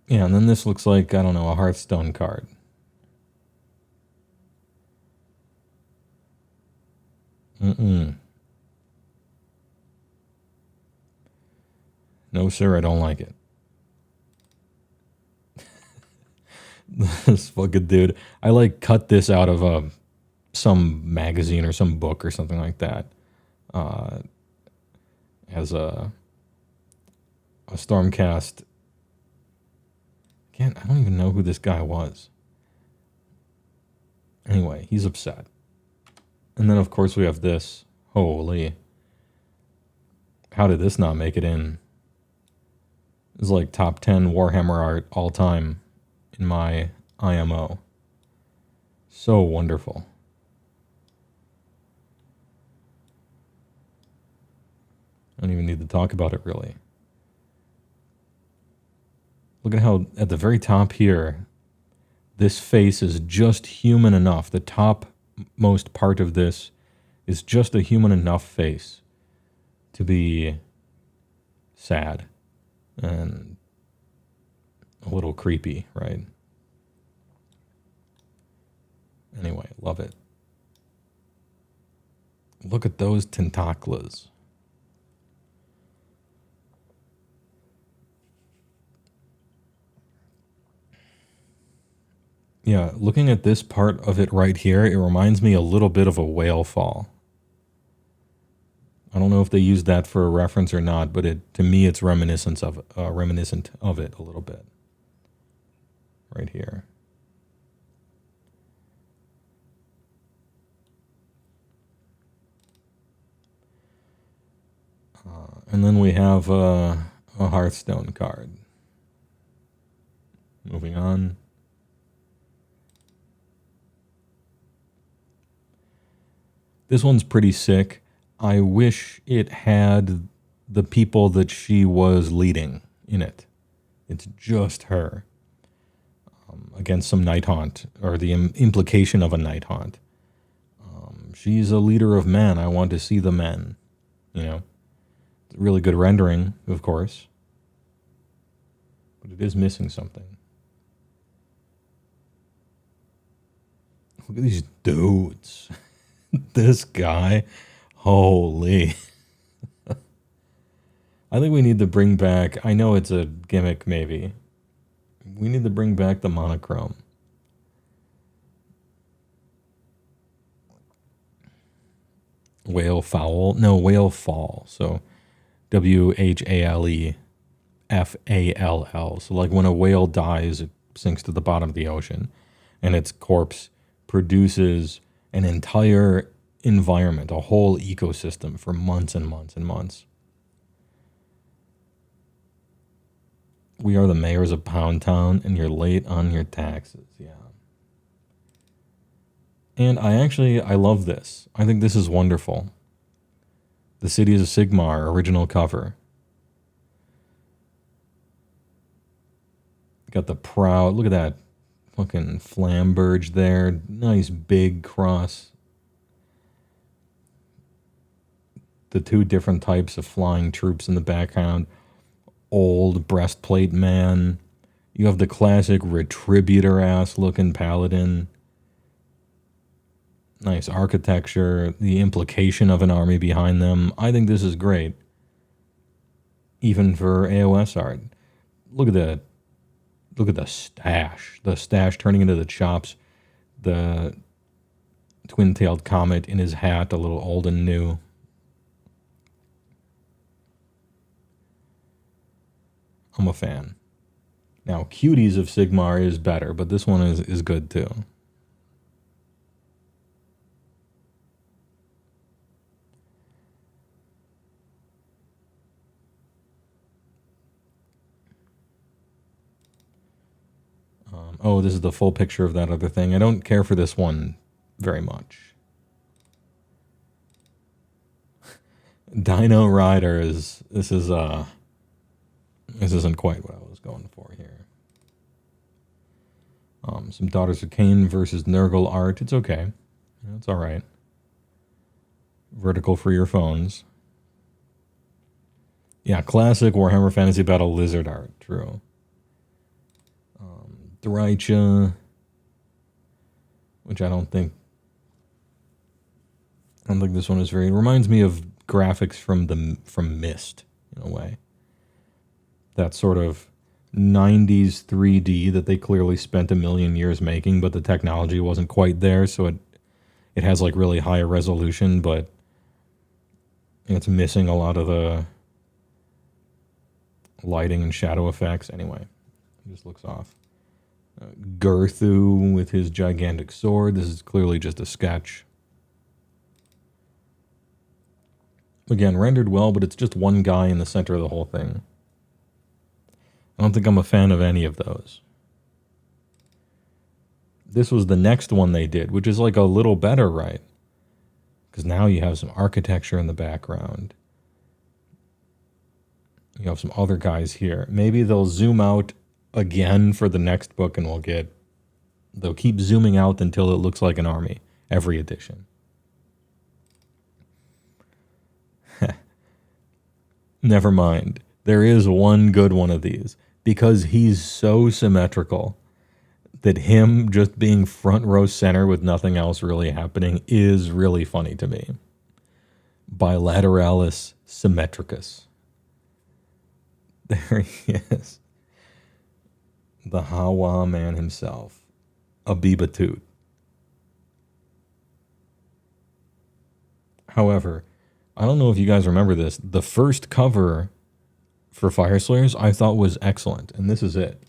Yeah, and then this looks like, I don't know, a Hearthstone card. Mm-mm. No, sir, I don't like it. This fucking dude. I like cut this out of some magazine or some book or something like that. As a Stormcast. I don't even know who this guy was. Anyway, he's upset. And then, of course, we have this. Holy. How did this not make it in? It's like top 10 Warhammer art all time in my IMO. So wonderful. I don't even need to talk about it, really. Look at how, at the very top here, this face is just human enough. The topmost part of this is just a human enough face to be sad and a little creepy, right? Anyway, love it. Look at those tentacles. Yeah, looking at this part of it right here, it reminds me a little bit of a whale fall. I don't know if they used that for a reference or not, but to me it's reminiscent of it a little bit. Right here. And then we have a Hearthstone card. Moving on. This one's pretty sick. I wish it had the people that she was leading in it. It's just her. Against some Night Haunt, or the implication of a Night Haunt. She's a leader of men. I want to see the men. It's a really good rendering, of course. But it is missing something. Look at these dudes. This guy. Holy. I think we need to bring back, I know it's a gimmick maybe. We need to bring back the monochrome. Whale fowl? No, whale fall. So WHALE FALL. So like when a whale dies, it sinks to the bottom of the ocean and its corpse produces an entire environment, a whole ecosystem for months and months and months. We are the mayors of Pound Town, and you're late on your taxes. Yeah. And I love this. I think this is wonderful. The City of Sigmar original cover. Got the proud. Look at that fucking flamberge there. Nice big cross. The two different types of flying troops in the background. Old breastplate man. You have the classic retributor ass looking paladin. Nice architecture. The implication of an army behind them. I think this is great. Even for AOS art. Look at the stash. The stash turning into the chops. The twin-tailed comet in his hat, a little old and new. I'm a fan. Now, Cuties of Sigmar is better, but this one is good too. Oh, this is the full picture of that other thing. I don't care for this one very much. Dino Rider this isn't quite what I was going for here. Some Daughters of Cain versus Nurgle art. It's okay. It's all right. Vertical for your phones. Yeah, classic Warhammer Fantasy Battle lizard art. True. Drycha, which I don't think this one is very. It reminds me of graphics from Myst in a way. That sort of 90s 3D that they clearly spent a million years making, but the technology wasn't quite there, so it has like really high resolution, but it's missing a lot of the lighting and shadow effects. Anyway, it just looks off. Girthu with his gigantic sword. This is clearly just a sketch. Again, rendered well, but it's just one guy in the center of the whole thing. I don't think I'm a fan of any of those. This was the next one they did, which is like a little better, right? Because now you have some architecture in the background. You have some other guys here. Maybe they'll zoom out again for the next book and they'll keep zooming out until it looks like an army every edition. Never mind. There is one good one of these because he's so symmetrical that him just being front row center with nothing else really happening is really funny to me. Bilateralis Symmetricus. There he is. The Hawa man himself, Abibatut. However, I don't know if you guys remember this. The first cover for Fyreslayers I thought was excellent, and this is it.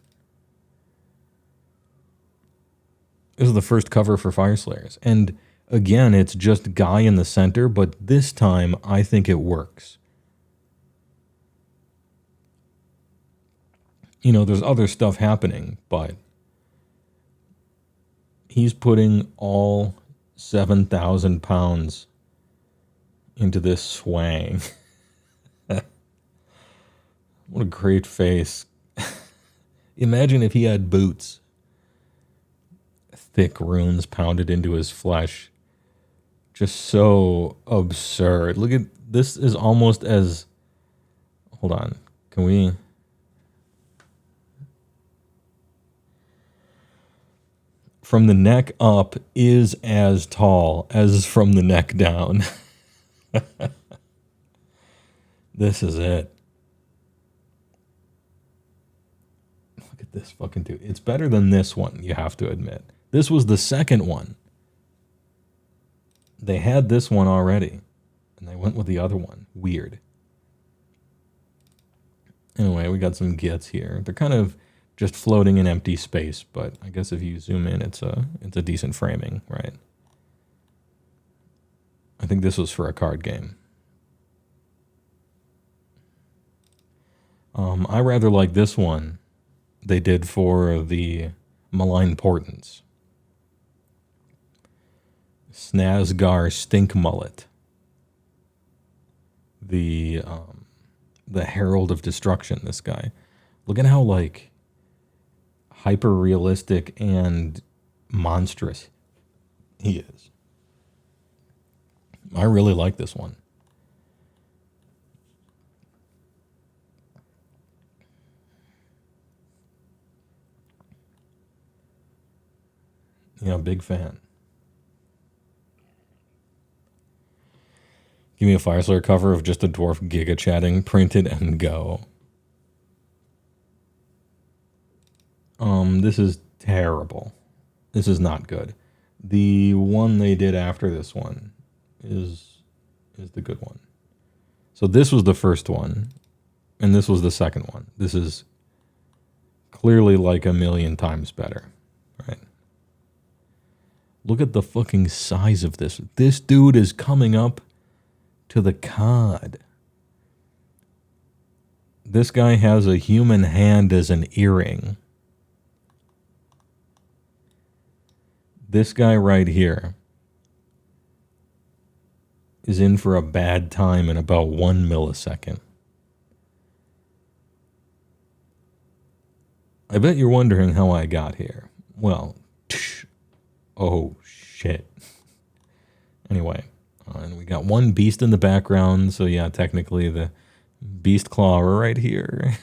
This is the first cover for Fyreslayers. And again, it's just Guy in the center, but this time I think it works. You know, there's other stuff happening, but he's putting all 7,000 pounds into this swang. What a great face. Imagine if he had boots. Thick runes pounded into his flesh. Just so absurd. Look at this is almost as... Hold on. Can we... From the neck up is as tall as from the neck down. This is it. Look at this fucking dude. It's better than this one, you have to admit. This was the second one. They had this one already, and they went with the other one. Weird. Anyway, we got some gits here. They're kind of just floating in empty space, but I guess if you zoom in, it's a decent framing, right? I think this was for a card game. I rather like this one they did for the Malign Portents. Snazgar Stink Mullet. The Herald of Destruction, this guy. Look at how, like, hyper realistic and monstrous he is. I really like this one. Yeah, big fan. Give me a Fireslayer cover of just a dwarf giga chatting, print it and go. This is terrible. This is not good. The one they did after this one is the good one. So this was the first one, and this was the second one. This is clearly like a million times better, right? Look at the fucking size of this. This dude is coming up to the cod. This guy has a human hand as an earring. This guy right here is in for a bad time in about 1 millisecond. I bet you're wondering how I got here. Well, oh shit. Anyway, and we got one beast in the background, so yeah, technically the beast claw right here.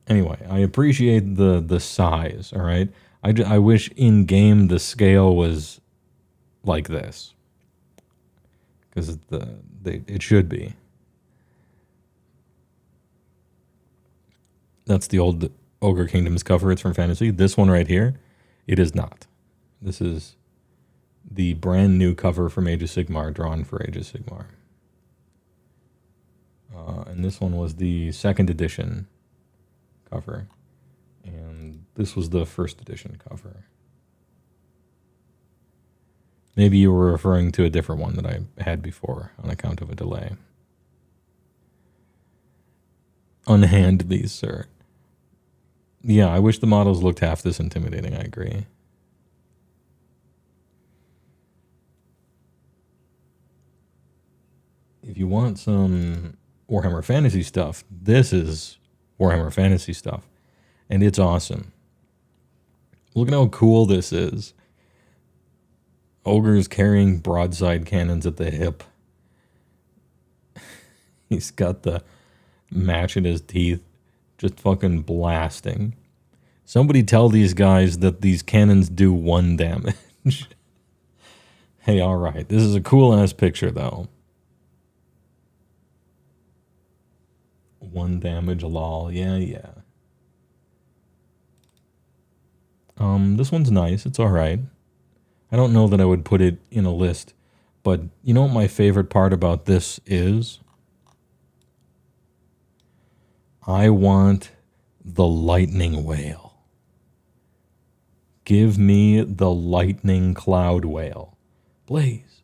Anyway, I appreciate the size, all right? I wish in-game the scale was like this. Because it should be. That's the old Ogre Kingdoms cover. It's from Fantasy. This one right here, it is not. This is the brand new cover from Age of Sigmar, drawn for Age of Sigmar. And this one was the second edition cover. And this was the first edition cover. Maybe you were referring to a different one that I had before on account of a delay. Unhand these, sir. Yeah, I wish the models looked half this intimidating, I agree. If you want some Warhammer Fantasy stuff, this is Warhammer Fantasy stuff. And it's awesome. Look at how cool this is. Ogre's carrying broadside cannons at the hip. He's got the match in his teeth, just fucking blasting. Somebody tell these guys that these cannons do 1 damage. Hey, alright. This is a cool-ass picture, though. 1 damage, lol. Yeah. This one's nice. It's alright. I don't know that I would put it in a list, but you know what my favorite part about this is? I want the lightning whale. Give me the lightning cloud whale. Blaze,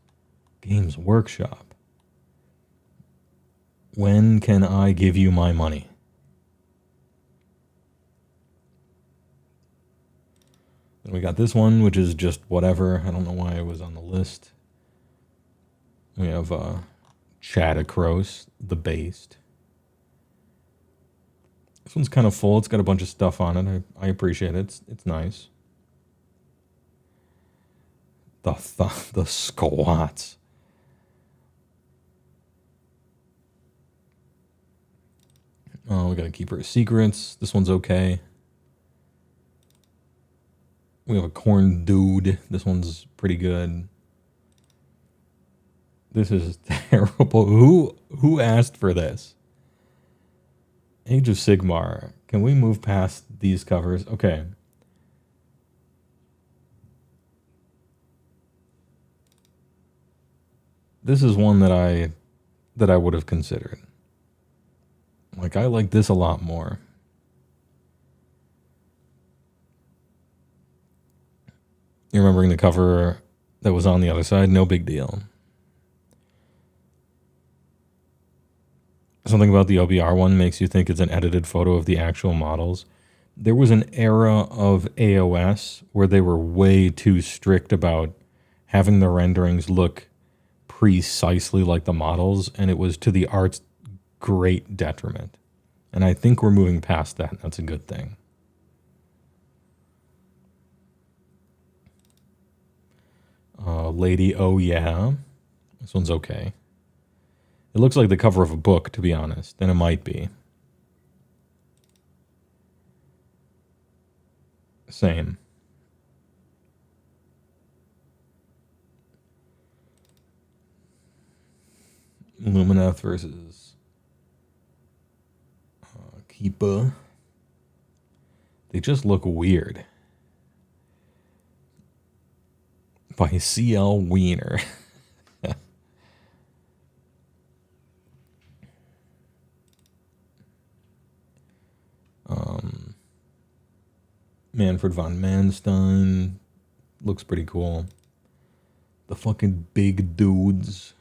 Games Workshop. When can I give you my money? And we got this one, which is just whatever. I don't know why it was on the list. We have Chadacros, the Based. This one's kind of full. It's got a bunch of stuff on it. I appreciate it. It's nice. The squats. Oh, we got a Keeper of Secrets. This one's okay. We have a Corn Dude. This one's pretty good. This is terrible. Who asked for this? Age of Sigmar. Can we move past these covers? Okay. This is one that I would have considered. Like, I like this a lot more. You're remembering the cover that was on the other side? No big deal. Something about the OBR one makes you think it's an edited photo of the actual models. There was an era of AOS where they were way too strict about having the renderings look precisely like the models, and it was to the art's great detriment. And I think we're moving past that. That's a good thing. Lady Oh Yeah. This one's okay. It looks like the cover of a book, to be honest, and it might be. Same. Lumineth versus Keepa. They just look weird. By C.L. Wiener. Manfred von Manstein looks pretty cool. The fucking big dudes.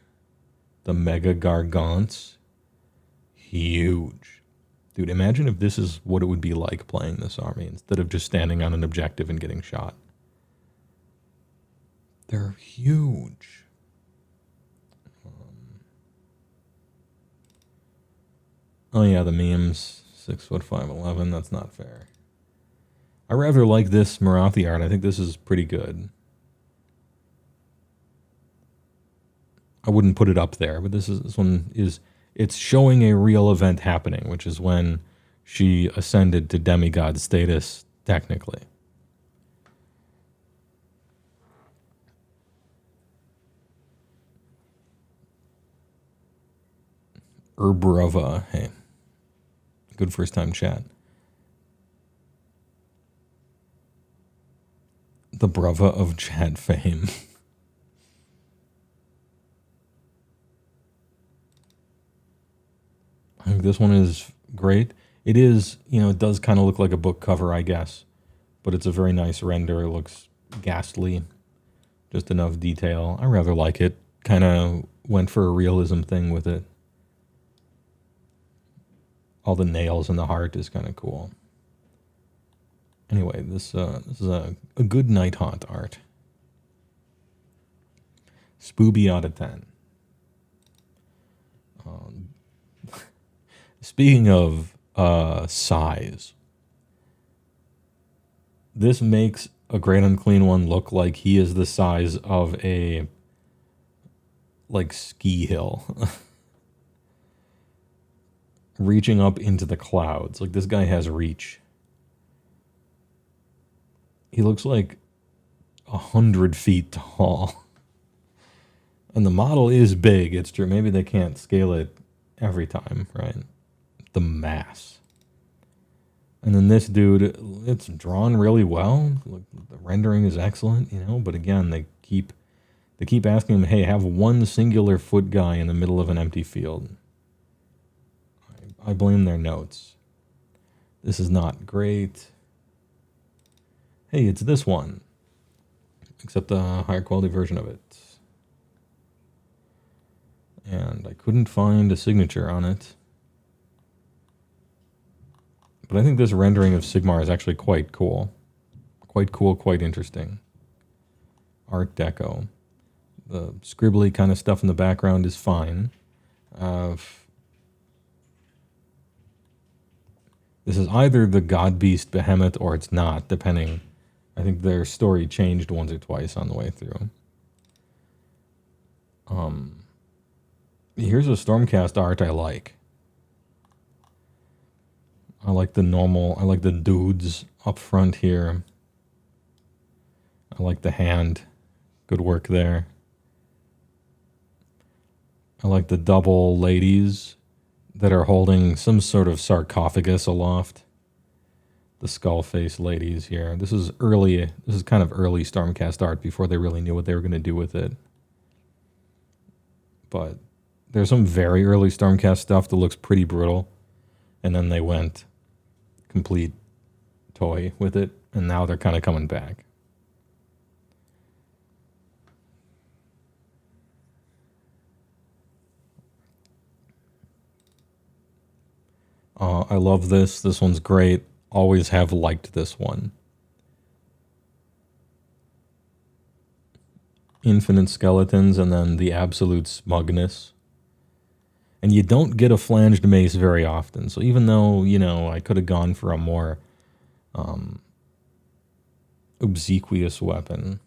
The Mega Gargants. Huge. Dude, imagine if this is what it would be like playing this army instead of just standing on an objective and getting shot. They're huge. Oh yeah, the memes. 6'5'11". That's not fair. I rather like this Marathi art. I think this is pretty good. I wouldn't put it up there, but this one is, it's showing a real event happening, which is when she ascended to demigod status, technically. Urbrova, hey. Good first time chat. The Brava of chat fame. I think this one is great. It is, it does kind of look like a book cover, I guess. But it's a very nice render. It looks ghastly. Just enough detail. I rather like it. Kind of went for a realism thing with it. All the nails in the heart is kind of cool. Anyway, this is a good night haunt art. Spooby out of 10. Speaking of size, this makes a Great Unclean One look like he is the size of a ski hill. Reaching up into the clouds. Like, this guy has reach. He looks like 100 feet tall. And the model is big, it's true. Maybe they can't scale it every time, right? The mass. And then this dude, it's drawn really well. Look, the rendering is excellent, but again, they keep asking him, hey, have one singular foot guy in the middle of an empty field. I blame their notes. This is not great. Hey, it's this one. Except a higher quality version of it. And I couldn't find a signature on it. But I think this rendering of Sigmar is actually quite cool. Quite cool, quite interesting. Art Deco. The scribbly kind of stuff in the background is fine. This is either the God Beast Behemoth or it's not, depending. I think their story changed once or twice on the way through. Here's a Stormcast art I like. I like the dudes up front here. I like the hand. Good work there. I like the double ladies that are holding some sort of sarcophagus aloft. The skull face ladies here. This is kind of early Stormcast art before they really knew what they were going to do with it. But there's some very early Stormcast stuff that looks pretty brutal. And then they went complete toy with it. And now they're kind of coming back. I love this. This one's great. Always have liked this one. Infinite skeletons and then the absolute smugness. And you don't get a flanged mace very often. So even though, I could have gone for a more obsequious weapon,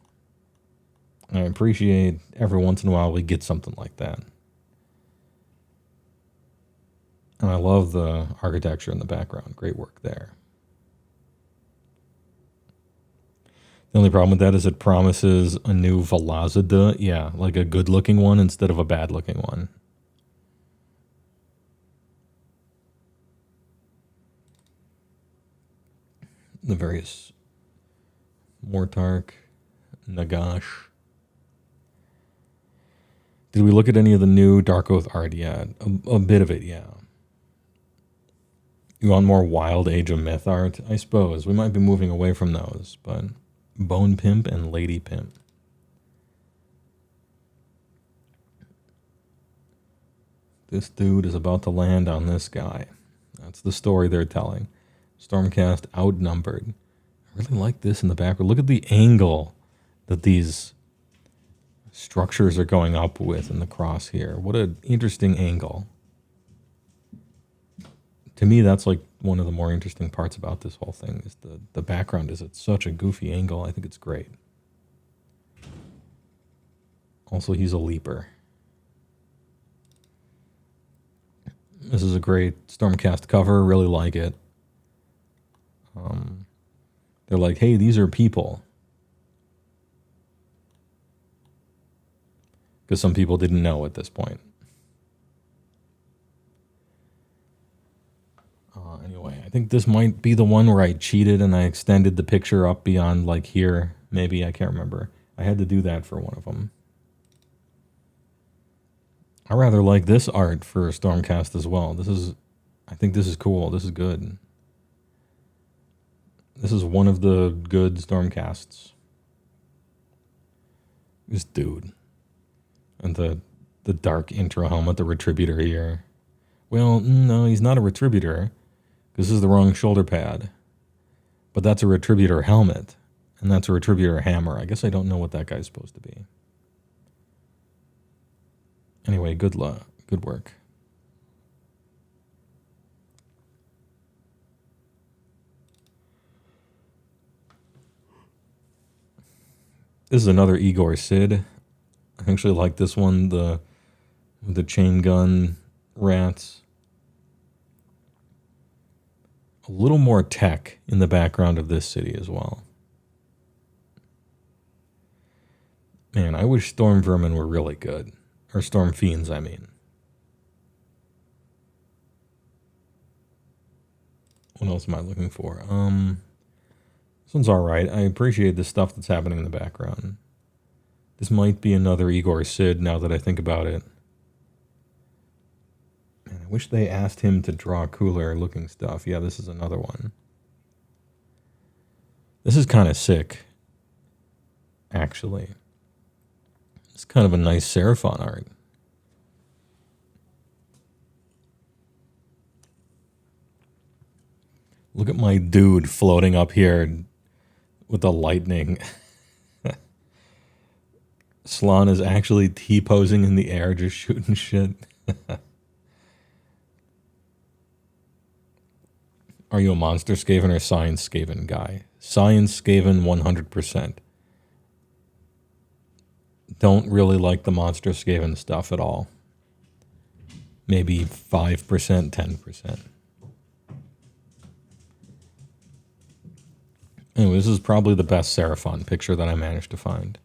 I appreciate every once in a while we get something like that. And I love the architecture in the background. Great work there. The only problem with that is it promises a new Velocida. Yeah, like a good-looking one instead of a bad-looking one. The various Mortarch, Nagash. Did we look at any of the new Dark Oath art yet? A bit of it, yeah. You want more Wild Age of Myth art? I suppose. We might be moving away from those, but Bone Pimp and Lady Pimp. This dude is about to land on this guy. That's the story they're telling. Stormcast outnumbered. I really like this in the background. Look at the angle that these structures are going up with in the cross here. What an interesting angle. To me, that's like one of the more interesting parts about this whole thing is the background is at such a goofy angle. I think it's great. Also, he's a leaper. This is a great Stormcast cover. Really like it. They're like, hey, these are people. Because some people didn't know at this point. Anyway, I think this might be the one where I cheated and I extended the picture up beyond like here. Maybe, I can't remember. I had to do that for one of them. I rather like this art for Stormcast as well. I think this is cool. This is good. This is one of the good Stormcasts. This dude. And the dark intro helmet, the Retributor here. Well, no, he's not a Retributor. Because this is the wrong shoulder pad. But that's a Retributor helmet. And that's a Retributor hammer. I guess I don't know what that guy's supposed to be. Anyway, good luck. Good work. This is another Igor Sid. I actually like this one, the chain gun rats. A little more tech in the background of this city as well. Man, I wish Storm Vermin were really good. Or Storm Fiends, I mean. What else am I looking for? This one's alright. I appreciate the stuff that's happening in the background. This might be another Igor Sid now that I think about it. Man, I wish they asked him to draw cooler looking stuff. Yeah, this is another one. This is kind of sick, actually. It's kind of a nice Seraphon art. Look at my dude floating up here with the lightning. Slann is actually T-posing in the air, just shooting shit. Are you a Monster Skaven or Science Skaven guy? Science Skaven 100%. Don't really like the Monster Skaven stuff at all. Maybe 5%, 10%. Anyway, this is probably the best Seraphon picture that I managed to find.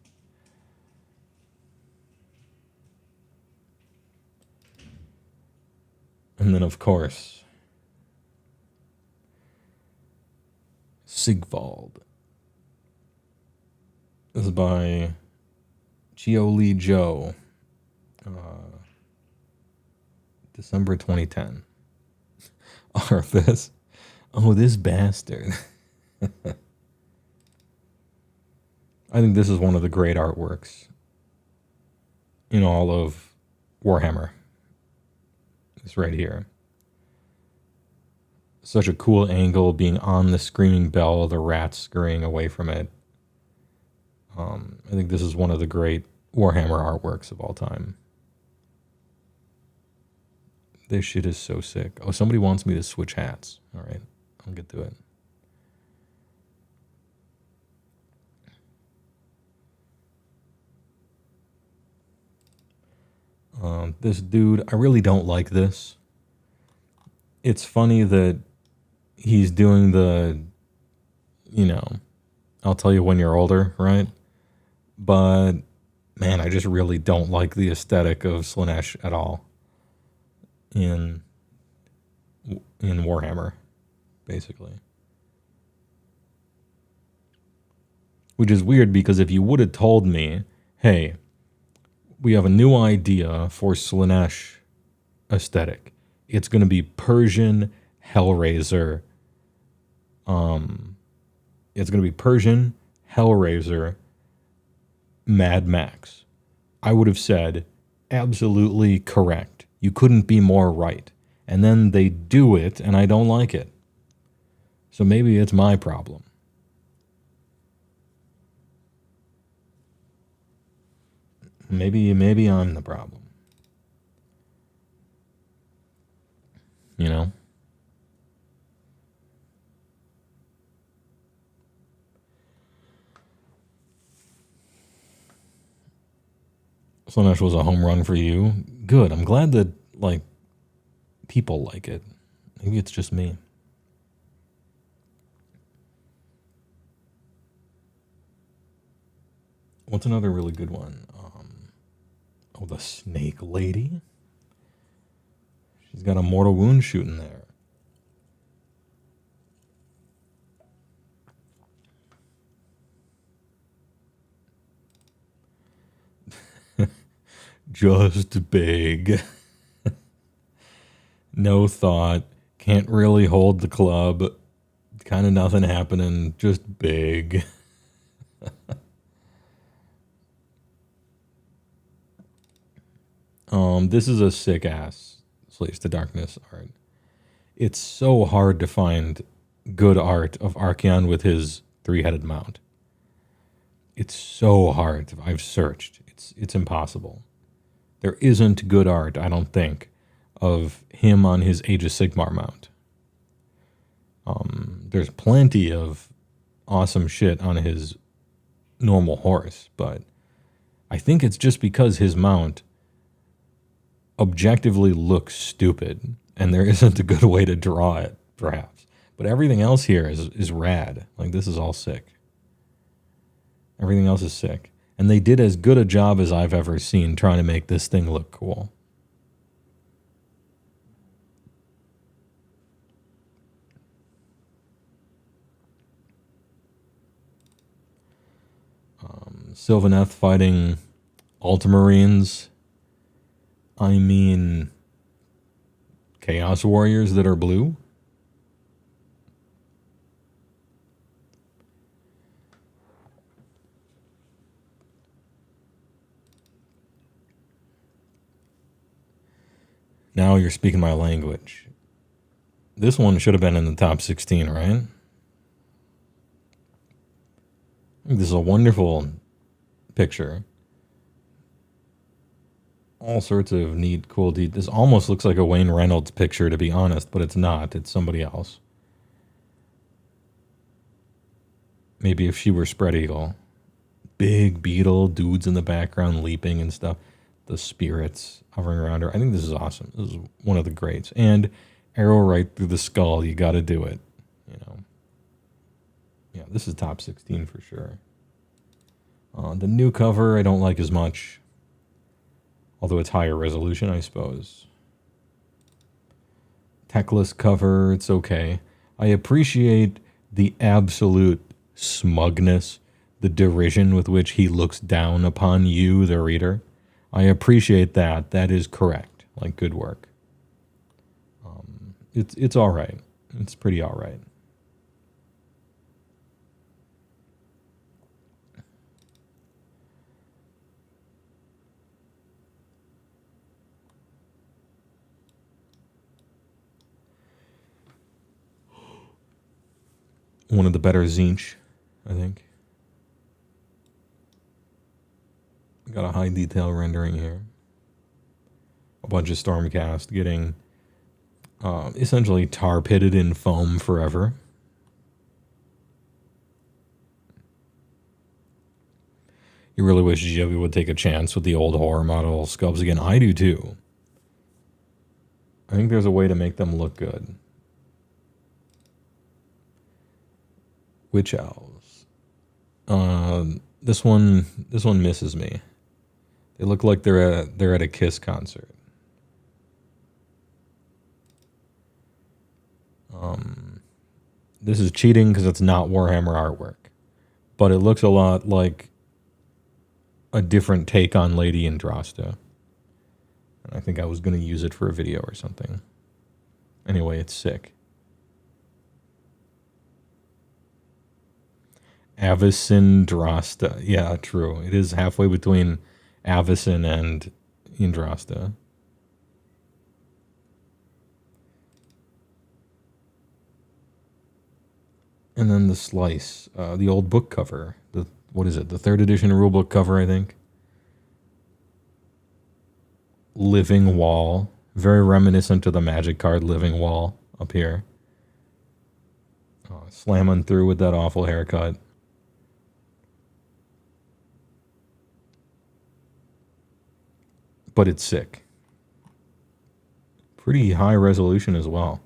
And then, of course, Sigvald. This is by Chioli Joe. December 2010. Arthas. Oh, this bastard. I think this is one of the great artworks in all of Warhammer. This right here. Such a cool angle being on the screaming bell, the rats scurrying away from it. I think this is one of the great Warhammer artworks of all time. This shit is so sick. Oh, somebody wants me to switch hats. All right, I'll get to it. This dude, I really don't like this. It's funny that he's doing the, you know, I'll tell you when you're older, right? But man, I just really don't like the aesthetic of Slaanesh at all in Warhammer, basically. Which is weird because if you would have told me, hey, we have a new idea for Slaanesh aesthetic. It's going to be Persian Hellraiser. It's going to be Persian Hellraiser Mad Max. I would have said absolutely correct. You couldn't be more right. And then they do it and I don't like it. So maybe it's my problem. Maybe I'm the problem. You know? Slaanesh was a home run for you. Good. I'm glad that, like, people like it. Maybe it's just me. What's another really good one? Oh, the Snake Lady. She's got a mortal wound shooting there. Just big. No thought. Can't really hold the club. Kind of nothing happening. Just big. This is a sick ass Slaves to Darkness art. It's so hard to find good art of Archaon with his three-headed mount. It's so hard. I've searched. It's impossible. There isn't good art, I don't think, of him on his Age of Sigmar mount. There's plenty of awesome shit on his normal horse, but I think it's just because his mount objectively looks stupid and there isn't a good way to draw it, perhaps. But everything else here is rad. Like, this is all sick. Everything else is sick. And they did as good a job as I've ever seen trying to make this thing look cool. Sylvaneth fighting Ultramarines. I mean, Chaos Warriors that are blue. Now you're speaking my language. This one should have been in the top 16, right? This is a wonderful picture. All sorts of neat, cool details. This almost looks like a Wayne Reynolds picture, to be honest, but it's not. It's somebody else. Maybe if she were Spread Eagle. Big beetle, dudes in the background leaping and stuff. The spirits hovering around her. I think this is awesome. This is one of the greats. And arrow right through the skull. You got to do it. You know. Yeah, this is top 16 for sure. The new cover I don't like as much. Although it's higher resolution, I suppose. Techless cover, it's okay. I appreciate the absolute smugness, the derision with which he looks down upon you, the reader. I appreciate that. That is correct. Like, good work. It's all right. It's pretty all right. One of the better Zinch, I think. Got a high detail rendering here. A bunch of Stormcast getting essentially tar pitted in foam forever. You really wish GW would take a chance with the old horror model sculpts again. I do too. I think there's a way to make them look good. Witch owls. This one misses me. They look like they're at a Kiss concert. This is cheating because it's not Warhammer artwork, but it looks a lot like a different take on Lady Andraste. And I think I was going to use it for a video or something. Anyway, it's sick. Avacyndrasta. Yeah, true. It is halfway between Avacyn and Andraste. And then the slice, the old book cover. What is it? The 3rd edition rulebook cover, I think. Living Wall. Very reminiscent to the Magic card Living Wall up here. Slamming through with that awful haircut. But it's sick. Pretty high resolution as well.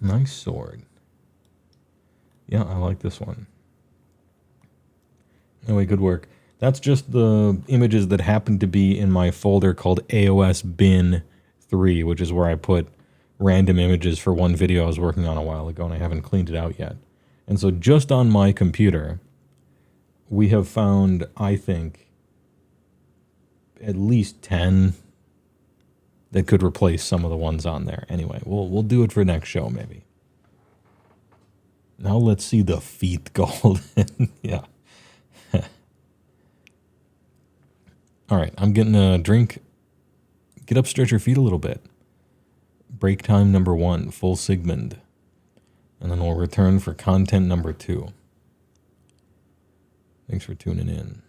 Nice sword. Yeah, I like this one. Anyway, good work. That's just the images that happen to be in my folder called AOS Bin 3, which is where I put random images for one video I was working on a while ago, and I haven't cleaned it out yet. And so just on my computer, we have found, I think, at least 10 that could replace some of the ones on there. Anyway, we'll do it for next show, maybe. Now let's see the feet golden. Yeah. All right, I'm getting a drink. Get up, stretch your feet a little bit. Break time number 1, full Sigmund. And then we'll return for content number 2. Thanks for tuning in.